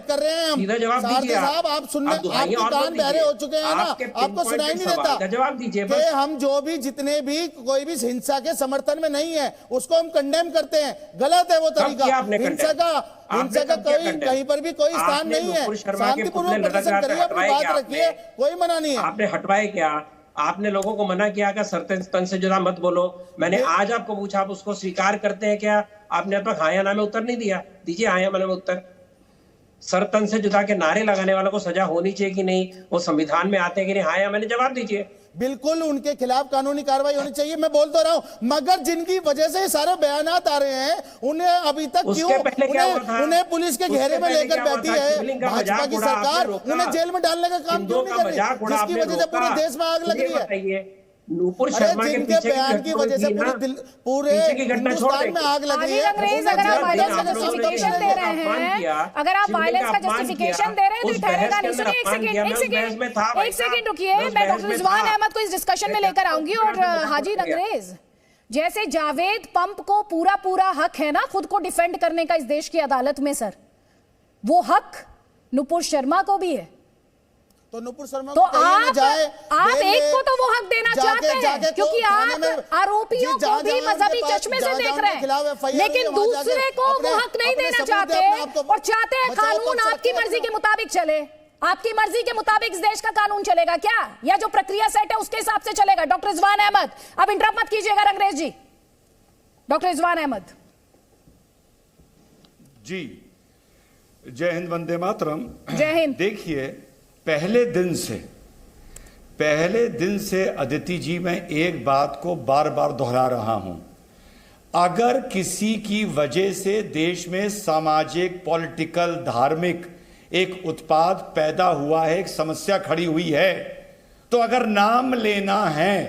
सीधा जवाब दीजिए। आप सुनने, आपके कान बहरे हो चुके हैं ना, आपको सुनाई नहीं देता। जवाब दीजिए। हम जो भी जितने भी कोई भी हिंसा के समर्थन में नहीं है उसको हम कंडेम करते हैं, गलत है वो तरीका। हिंसा का कोई कहीं पर भी कोई स्थान नहीं है। शांतिपूर्वक प्रदर्शन करिए, अपनी बात रखिए, कोई मना नहीं है। आपने हटवाए क्या? आपने लोगों को मना किया कि सर तन से जुदा मत बोलो। मैंने आज आपको पूछा, आप उसको स्वीकार करते हैं क्या? आपने अब तक हाँ या ना में उत्तर नहीं दिया। दीजिए हाँ या ना में उत्तर। सर तन से जुदा के नारे लगाने वालों को सजा होनी चाहिए कि नहीं, वो संविधान में आते हैं कि नहीं? हाँ या मैंने जवाब दीजिए। बिल्कुल उनके खिलाफ कानूनी कार्रवाई होनी चाहिए, मैं बोल तो रहा हूं, मगर जिनकी वजह से सारे बयानात आ रहे हैं उन्हें अभी तक क्यों उन्हें पुलिस के घेरे में लेकर बैठी है भाजपा की सरकार? उन्हें जेल में डालने का काम क्यों नहीं कर रही, जिसकी वजह से पूरे देश में आग लग रही है? नुपुर शर्मा के पीछे बयान की वजह से पूरे हिंदुस्तान में आग लग रही है। अगर आप वायलेंस का जस्टिफिकेशन दे रहे हैं, अगर आप वायलेंस का जस्टिफिकेशन दे रहे हैं तो ठहरेगा नहीं। सुनिए, एक सेकंड रुकिए, मैं डॉक्टर रिजवान अहमद को इस डिस्कशन में लेकर आऊंगी। और हाजी रंगरेज, जैसे जावेद पंप को पूरा हक है ना खुद को डिफेंड करने का इस देश की अदालत में सर, वो हक नुपुर शर्मा को भी है। तो नुपुर शर्मा तो आप एक को तो वो हक देना चाहते हैं क्योंकि आप आरोपियों को भी मजहबी चश्मे से देख रहे हैं, लेकिन दूसरे को वो हक नहीं देना चाहते और चाहते हैं कानून आपकी मर्जी के मुताबिक चले। आपकी मर्जी के मुताबिक इस देश का कानून चलेगा क्या, या जो प्रक्रिया सेट है उसके हिसाब से चलेगा? डॉक्टर रिजवान अहमद, अब इंटरप्ट मत कीजिएगा रंगरेज जी। डॉक्टर रिजवान अहमद जी, जय हिंद, वंदे मातरम। जय हिंद। देखिए, पहले दिन से अदिति जी, मैं एक बात को बार बार दोहरा रहा हूं, अगर किसी की वजह से देश में सामाजिक, पॉलिटिकल, धार्मिक एक उत्पाद पैदा हुआ है, एक समस्या खड़ी हुई है, तो अगर नाम लेना है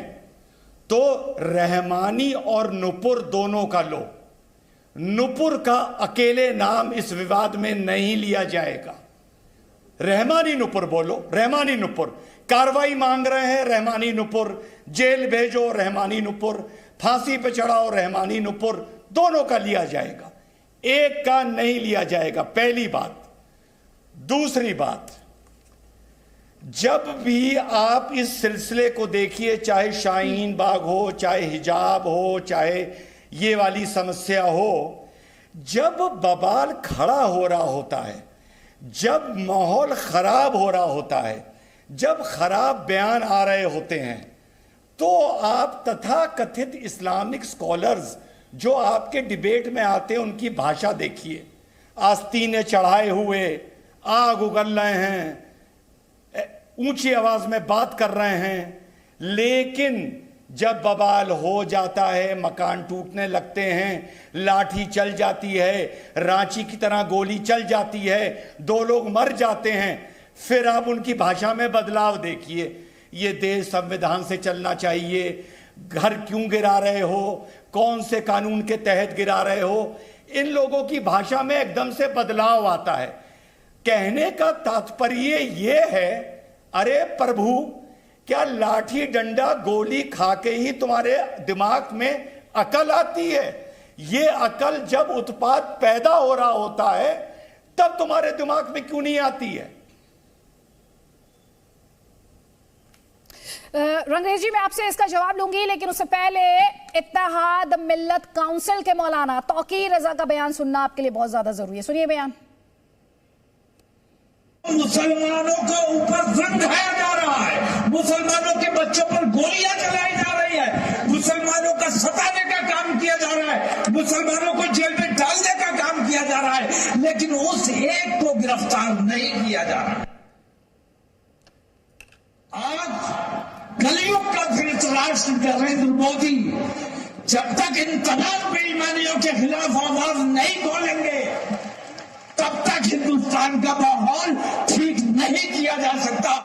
तो रहमानी और नुपुर दोनों का लो। नुपुर का अकेले नाम इस विवाद में नहीं लिया जाएगा। रहमानी नुपुर बोलो, रहमानी नुपुर। कार्रवाई मांग रहे हैं, रहमानी नुपुर। जेल भेजो, रहमानी नुपुर। फांसी पे चढ़ाओ, रहमानी नुपुर। दोनों का लिया जाएगा, एक का नहीं लिया जाएगा, पहली बात। दूसरी बात, जब भी आप इस सिलसिले को देखिए, चाहे शाहीन बाग हो, चाहे हिजाब हो, चाहे ये वाली समस्या हो, जब बवाल खड़ा हो रहा होता है, जब माहौल खराब हो रहा होता है, जब खराब बयान आ रहे होते हैं, तो आप तथाकथित इस्लामिक स्कॉलर्स जो आपके डिबेट में आते हैं उनकी भाषा देखिए। आस्तीने चढ़ाए हुए आग उगल रहे हैं, ऊंची आवाज में बात कर रहे हैं, लेकिन जब बवाल हो जाता है, मकान टूटने लगते हैं, लाठी चल जाती है, रांची की तरह गोली चल जाती है, 2 लोग मर जाते हैं, फिर आप उनकी भाषा में बदलाव देखिए। ये देश संविधान से चलना चाहिए, घर क्यों गिरा रहे हो, कौन से कानून के तहत गिरा रहे हो, इन लोगों की भाषा में एकदम से बदलाव आता है। कहने का तात्पर्य ये है, अरे प्रभु, क्या लाठी डंडा गोली खा के ही तुम्हारे दिमाग में अकल आती है? ये अकल जब उत्पात पैदा हो रहा होता है तब तुम्हारे दिमाग में क्यों नहीं आती है? रंगरेज जी, मैं आपसे इसका जवाब लूंगी, लेकिन उससे पहले इत्तेहाद मिल्लत काउंसिल के मौलाना तौकीर रजा का बयान सुनना आपके लिए बहुत ज्यादा जरूरी है। सुनिए बयान। मुसलमानों के ऊपर जंग ढाया जा रहा है, मुसलमानों के बच्चों पर गोलियां चलाई जा रही है, मुसलमानों का सताने का काम किया जा रहा है, मुसलमानों को जेल में डालने का काम किया जा रहा है, लेकिन उस एक को गिरफ्तार नहीं किया जा रहा। आज कलयुग का धृतराष्ट्र नरेंद्र मोदी जब तक इन तमाम बेईमानियों के खिलाफ आवाज नहीं बोलेंगे तब तक हिंदुस्तान का माहौल ठीक नहीं किया जा सकता।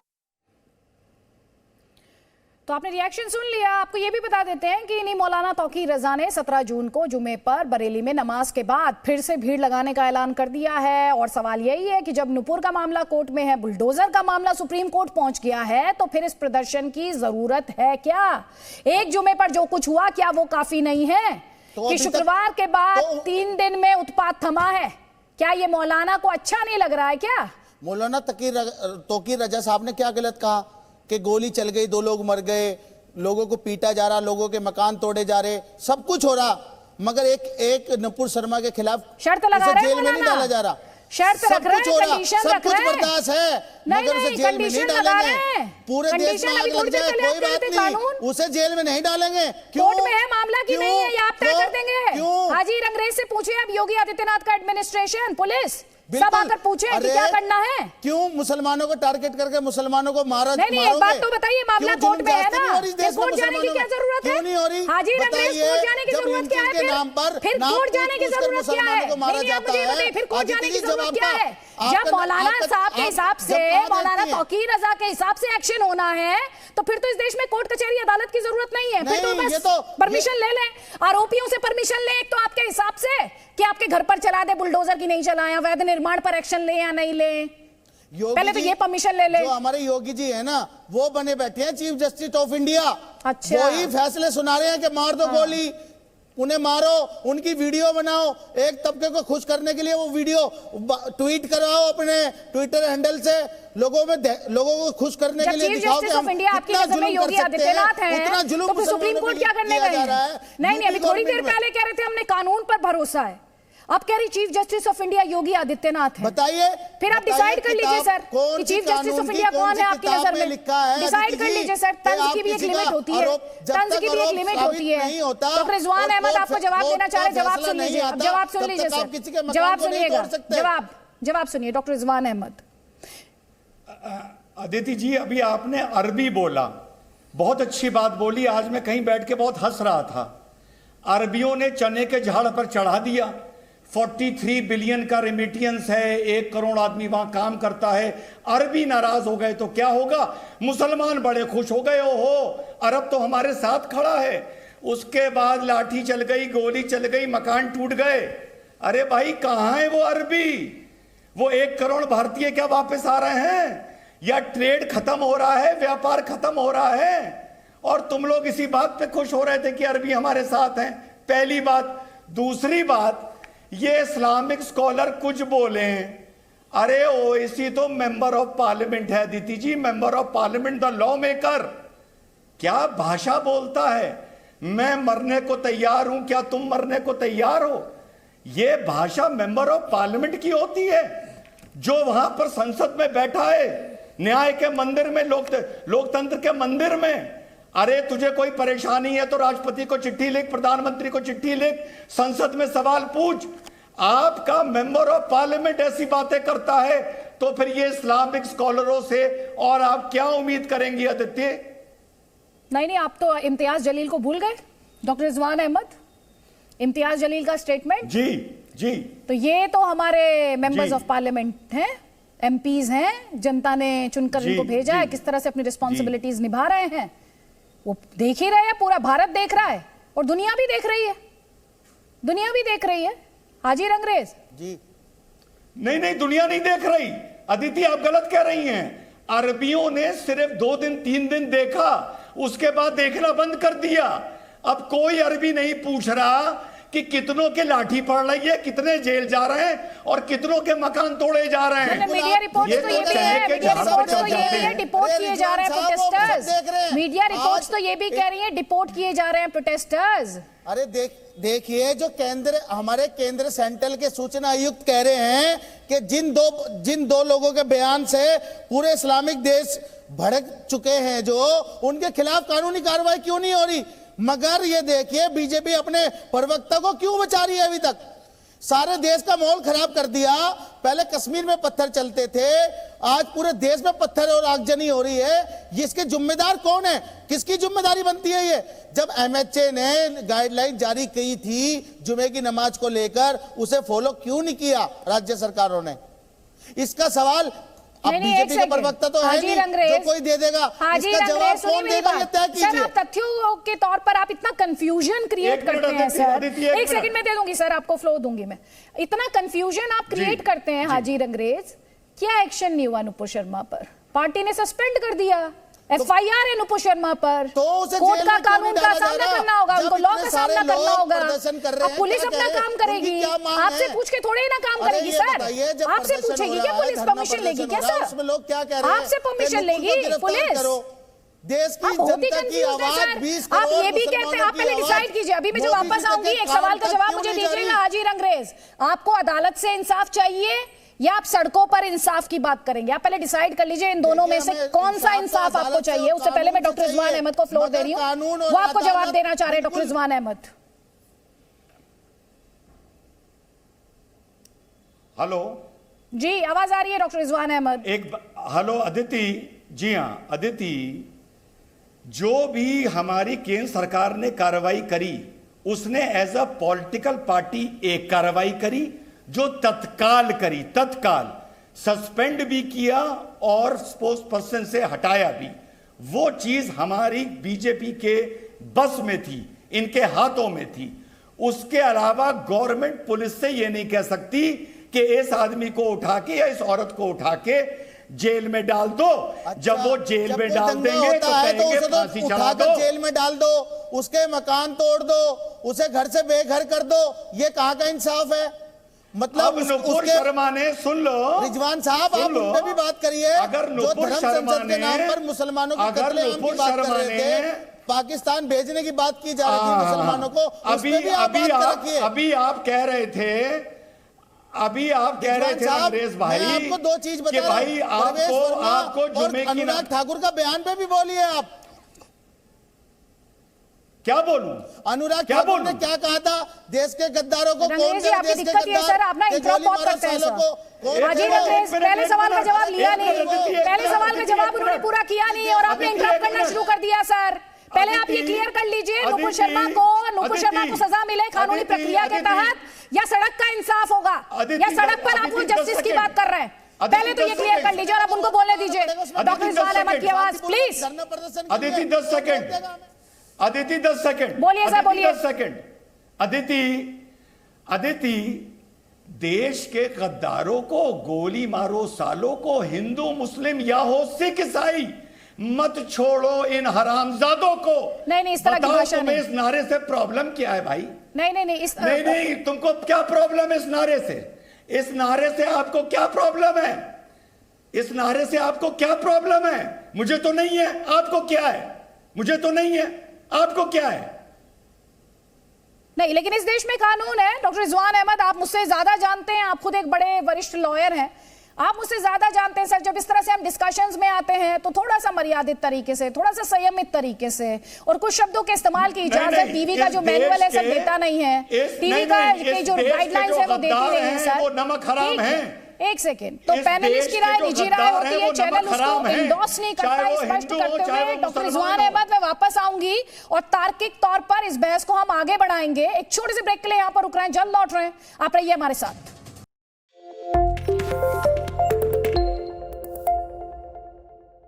तो आपने रिएक्शन सुन लिया। आपको ये भी बता देते हैं कि इन्हीं मौलाना तौकीर रजा ने 17 जून को जुमे पर बरेली में नमाज के बाद फिर से भीड़ लगाने का ऐलान कर दिया है। और सवाल यही है कि जब नुपुर का मामला कोर्ट में है, बुलडोजर का मामला सुप्रीम कोर्ट पहुंच गया है, तो फिर इस प्रदर्शन की जरूरत है क्या? एक जुमे पर जो कुछ हुआ, क्या वो काफी नहीं है कि शुक्रवार के बाद 3 दिन में उत्पात थमा है? क्या ये मौलाना को अच्छा नहीं लग रहा है क्या? मौलाना तौकीर रजा साहब ने क्या गलत कहा कि गोली चल गई, 2 लोग मर गए, लोगों को पीटा जा रहा, लोगों के मकान तोड़े जा रहे, सब कुछ हो रहा, मगर एक नुपुर शर्मा के खिलाफ शर्त लगा रहे हैं, जेल में नहीं डाला जा रहा, शर्त रख रहे हैं, कंडीशन सब रख कुछ रहे हैं, बर्दाश्त है, मगर उसे जेल में नहीं डालेंगे। पूरे देश में आग लग जाए कोई बात नहीं, उसे जेल में नहीं डालेंगे। कोर्ट में है मामला की नहीं है, ये आप तय कर देंगे। हाजी रंगरेज से पूछिए अब योगी आदित्यनाथ का एडमिनिस्ट्रेशन, पुलिस सब आकर पूछे कि क्या करना है। क्यों मुसलमानों को टारगेट करके मुसलमानों को मारा? नहीं, एक बात तो बताइए, मामला कोर्ट में है ना, कोर्ट जाने की क्या जरूरत है? क्यों नहीं हो रही? हाजी रंगरेज, कोर्ट जाने की जरूरत क्या है? फिर कोर्ट जाने की जरूरत क्या है? नहीं, आप मुझे बताइए, फिर कोर्ट जाने की जरूरत क्या है? जब मौलाना साहब के हिसाब से, मौलाना तौकीर रजा के हिसाब से एक्शन होना है, तो फिर तो इस देश में कोर्ट कचहरी अदालत की जरूरत नहीं है। फिर तो बस परमिशन ले लें, आरोपियों से परमिशन लें। एक तो आपके हिसाब से कि आपके घर पर चला दे बुलडोजर की नहीं चलाया, वैध निर्माण पर एक्शन ले या नहीं ले, पहले तो ये परमिशन ले ले। जो हमारे योगी जी है ना, वो बने बैठे हैं चीफ जस्टिस ऑफ इंडिया। अच्छा, वही फैसले सुना रहे हैं कि मार दो गोली, उन्हें मारो, उनकी वीडियो बनाओ, एक तबके को खुश करने के लिए वो वीडियो ट्वीट कराओ अपने ट्विटर हैंडल से, लोगों को खुश करने के लिए दिखाओ कि हम कितना जुल्म योगी आदित्यनाथ हैं, उतना जुल्म तो सुप्रीम कोर्ट क्या करने गए हैं? नहीं, अभी थोड़ी देर पहले कह रहे थे हमने कानून पर भरोसा है, अब कह रही chief justice of India Yogi Adityanath है। बताइए, फिर आप डिसाइड कर लीजिए सर कि चीफ जस्टिस ऑफ इंडिया कौन है आपकी नजर में। डिसाइड कर लीजिए सर, तंज की भी एक लिमिट होती है, तंज की भी एक लिमिट होती है। डॉक्टर रिजवान अहमद आपको जवाब देना चाह रहे, जवाब सुन लीजिए, अब जवाब सुन लीजिए सर, जवाब सुनिएगा, जवाब सुनिए डॉक्टर रिजवान अहमद। अदिति जी, अभी आपने अरबी बोला, बहुत अच्छी बात बोली। आज मैं कहीं बैठ के बहुत हंस रहा था। अरबियों ने चने के झाड़ पर चढ़ा दिया, 43 बिलियन का रेमिटेंस है, 1 करोड़ आदमी वहां काम करता है। अरबी नाराज हो गए तो क्या होगा? मुसलमान बड़े खुश हो गए, ओहो अरब तो हमारे साथ खड़ा है। उसके बाद लाठी चल गई, गोली चल गई, मकान टूट गए। अरे भाई, कहां है वो अरबी? वो 1 करोड़ भारतीय क्या वापस आ रहे हैं? या ट्रेड खत्म हो रहा है, व्यापार खत्म हो रहा है, और तुम लोग इसी बात पे खुश हो रहे थे कि अरबी हमारे साथ हैं? पहली बात। दूसरी बात, ये इस्लामिक स्कॉलर कुछ बोले, अरे ओवैसी तो मेंबर ऑफ पार्लियामेंट है Aditi ji, member of parliament, the law maker. क्या भाषा बोलता है? मैं मरने को तैयार हूं, क्या तुम मरने को तैयार हो? ये भाषा मेंबर ऑफ पार्लियामेंट की होती है, जो वहां पर संसद में बैठा है, न्याय के मंदिर में, लोकतंत्र के मंदिर में। अरे तुझे कोई परेशानी है तो राष्ट्रपति को चिट्ठी लिख, प्रधानमंत्री को चिट्ठी लिख, संसद में सवाल पूछ। आपका मेंबर ऑफ पार्लियामेंट ऐसी बातें करता है तो फिर ये इस्लामिक स्कॉलरों से और आप क्या उम्मीद करेंगी आदित्य? नहीं, आप तो इम्तियाज जलील को भूल गए, डॉक्टर रिजवान अहमद। इम्तियाज जलील का स्टेटमेंट, जी, तो ये तो हमारे मेंबर्स ऑफ पार्लियामेंट हैं, एमपीज हैं, जनता ने चुनकर इनको भेजा है, किस तरह से अपनी रिस्पॉन्सिबिलिटीज निभा रहे हैं वो देख ही रहे हैं, पूरा भारत देख रहा है और दुनिया भी देख रही है, दुनिया भी देख रही है। हाजी अंग्रेज जी नहीं, दुनिया नहीं देख रही। अदिति, आप गलत कह रही हैं। अरबियों ने सिर्फ 2 दिन 3 दिन देखा, उसके बाद देखना बंद कर दिया। अब कोई अरबी नहीं पूछ रहा कि कितनों के लाठी पड़ रही है, कितने जेल जा रहे हैं और कितनों के मकान तोड़े जा रहे हैं। मीडिया रिपोर्ट्स तो ये भी है, मीडिया रिपोर्ट्स तो ये भी है, डिपोर्ट किए जा रहे हैं प्रोटेस्टर्स। मीडिया रिपोर्ट्स तो ये भी कह रही है डिपोर्ट किए जा रहे हैं प्रोटेस्टर्स। अरे देखिए, जो हमारे केंद्र सेंट्रल के सूचना आयुक्त कह रहे हैं कि जिन दो लोगों के बयान से पूरे इस्लामिक देश भड़क चुके हैं, जो उनके खिलाफ कानूनी कार्रवाई क्यों नहीं हो रही। मगर ये देखिए, बीजेपी अपने प्रवक्ता को क्यों बचा रही है अभी तक। सारे देश का माहौल खराब कर दिया। पहले कश्मीर में पत्थर चलते थे, आज पूरे देश में पत्थर और आगजनी हो रही है। इसके जिम्मेदार कौन है, किसकी जिम्मेदारी बनती है ये। जब एमएचए ने गाइडलाइन जारी की थी जुमे की नमाज को लेकर, उसे फॉलो क्यों नहीं किया राज्य सरकारों ने। इसका सवाल अब बीजेपी के प्रवक्ता तो है नहीं जो कोई दे देगा, इसका जवाब कौन देगा, ये तय कीजिए। सर, आप तथ्यों के तौर पर आप इतना कंफ्यूजन क्रिएट करते हैं सर। एक सेकंड में दे दूंगी सर, आपको फ्लो दूंगी मैं। इतना कंफ्यूजन आप क्रिएट करते हैं हाजी अंग्रेज। क्या एक्शन नहीं हुआ नुपुर शर्मा पर? पार्टी ने सस्पेंड कर दिया, एफआईआर है नुपुर शर्मा पर, तो उसे कोर्ट का कानून का सामना करना होगा, उनको लॉ का सामना करना होगा। अब पुलिस अपना काम करेगी, आपसे पूछ के थोड़े ना काम करेगी सर। आपसे पूछेगी क्या पुलिस, परमिशन लेगी क्या सर? लोग क्या कह रहे हैं, आपसे परमिशन लेगी पुलिस? देश की जनता की आवाज 20 आप ये भी कहते हैं, आप पहले डिसाइड कीजिए। अभी मैं जब वापस आऊंगी एक सवाल का जवाब मुझे दीजिएगा हाजी अंग्रेज। आपको अदालत से इंसाफ चाहिए या आप सड़कों पर इंसाफ की बात करेंगे? आप पहले डिसाइड कर लीजिए इन दोनों में से कौन सा इंसाफ आपको चाहिए। उससे पहले मैं डॉक्टर रिजवान अहमद को फ्लोर दे रही हूँ, वो आपको जवाब देना चाह रहे हैं। डॉक्टर रिजवान अहमद, हेलो जी, आवाज आ रही है डॉक्टर रिजवान अहमद? हेलो अदिति जी। हाँ अदिति, जो भी हमारी केंद्र सरकार ने कार्रवाई करी, उसने एज अ पॉलिटिकल पार्टी एक कार्रवाई करी जो तत्काल करी, तत्काल सस्पेंड भी किया और स्पोक्स पर्सन से हटाया भी। वो चीज हमारी बीजेपी के बस में थी, इनके हाथों में थी। उसके अलावा गवर्नमेंट पुलिस से ये नहीं कह सकती कि इस आदमी को उठा के या इस औरत को उठा के जेल में डाल दो। जब वो जेल में डाल देंगे तो कहेंगे फांसी चढ़ा दो, जेल में डाल दो, उसके मकान तोड़ दो, उसे घर से बेघर कर दो। ये कहां का इंसाफ है? मतलब नुपुर शर्मा ने, सुन लो रिजवान साहब, आप उन पे भी बात करिए। अगर नुपुर शर्मा के नाम पर मुसलमानों की कत्लेआम की बात कर रहे थे, पाकिस्तान भेजने की बात की जा रही थी मुसलमानों को, अभी आप कह रहे थे, अंग्रेज भाई, आपको 2 चीज बता रहा हूं। आपको जुमे की अनुराग ठाकुर का बयान पे भी बोलिए आप। क्या बोलूं? अनुराग ठाकुर ने क्या कहा था, देश के गद्दारों को कौन जी, आपकी दिक्कत ये सर, आप ना इंटरप्ट बहुत करते हैं सर। हाजी अंग्रेज, पहले सवाल का जवाब लिया नहीं, पहले सवाल का जवाब उन्होंने पूरा किया नहीं और आपने इंटरप्ट करना शुरू कर दिया सर। पहले आप ये क्लियर कर लीजिए, नुपुर शर्मा को सजा मिले कानूनी प्रक्रिया के तहत या सड़क का इंसाफ होगा, या सड़क पर आप वो जस्टिस की बात कर रहे हैं? पहले तो ये क्लियर कर लीजिए और आप उनको बोलने दीजिए। डॉक्टर रिजवान अहमद की आवाज please. Aditi 10 second, Aditi 10 second बोलिए सर, बोलिए 10 सेकंड। अदिति, देश के गद्दारों को गोली मारो, सालों को, हिंदू मुस्लिम या हो सिख ईसाई, मत छोड़ो इन हरामजादों को। नहीं, इस तरह की भाषा नहीं। इस नारे से प्रॉब्लम क्या है भाई? नहीं, तुमको क्या प्रॉब्लम है इस नारे से? इस नारे से आपको क्या प्रॉब्लम है? इस नारे से आपको क्या प्रॉब्लम है? मुझे तो नहीं है, आपको क्या है? मुझे तो नहीं है, आपको क्या है? नहीं, लेकिन इस देश में कानून है। डॉक्टर रिजवान अहमद, आप मुझसे ज्यादा जानते हैं, आप खुद एक बड़े वरिष्ठ लॉयर हैं, आप मुझसे ज्यादा जानते हैं सर। जब इस तरह से हम डिस्कशंस में आते हैं तो थोड़ा सा मर्यादित तरीके से, थोड़ा सा संयमित तरीके से, और कुछ शब्दों के इस्तेमाल की इजाजत टीवी का जो मैनुअल है सर देता नहीं है, टीवी का जो गाइडलाइंस है वो देती नहीं है सर। वो नमक हराम है। एक सेकेंड, तो पैनलिस्ट की राय निजी राय होती है, चैनल उसको इंडोर्स नहीं करता। स्पष्ट करते हुए डॉक्टर रिजवान अहमद, मैं वापस आऊंगी और तार्किक तौर पर इस बहस को हम आगे बढ़ाएंगे। एक छोटे से ब्रेक के लिए यहां पर रुक रहे हैं, जल्द लौट रहे हैं, आप रहिए हमारे साथ।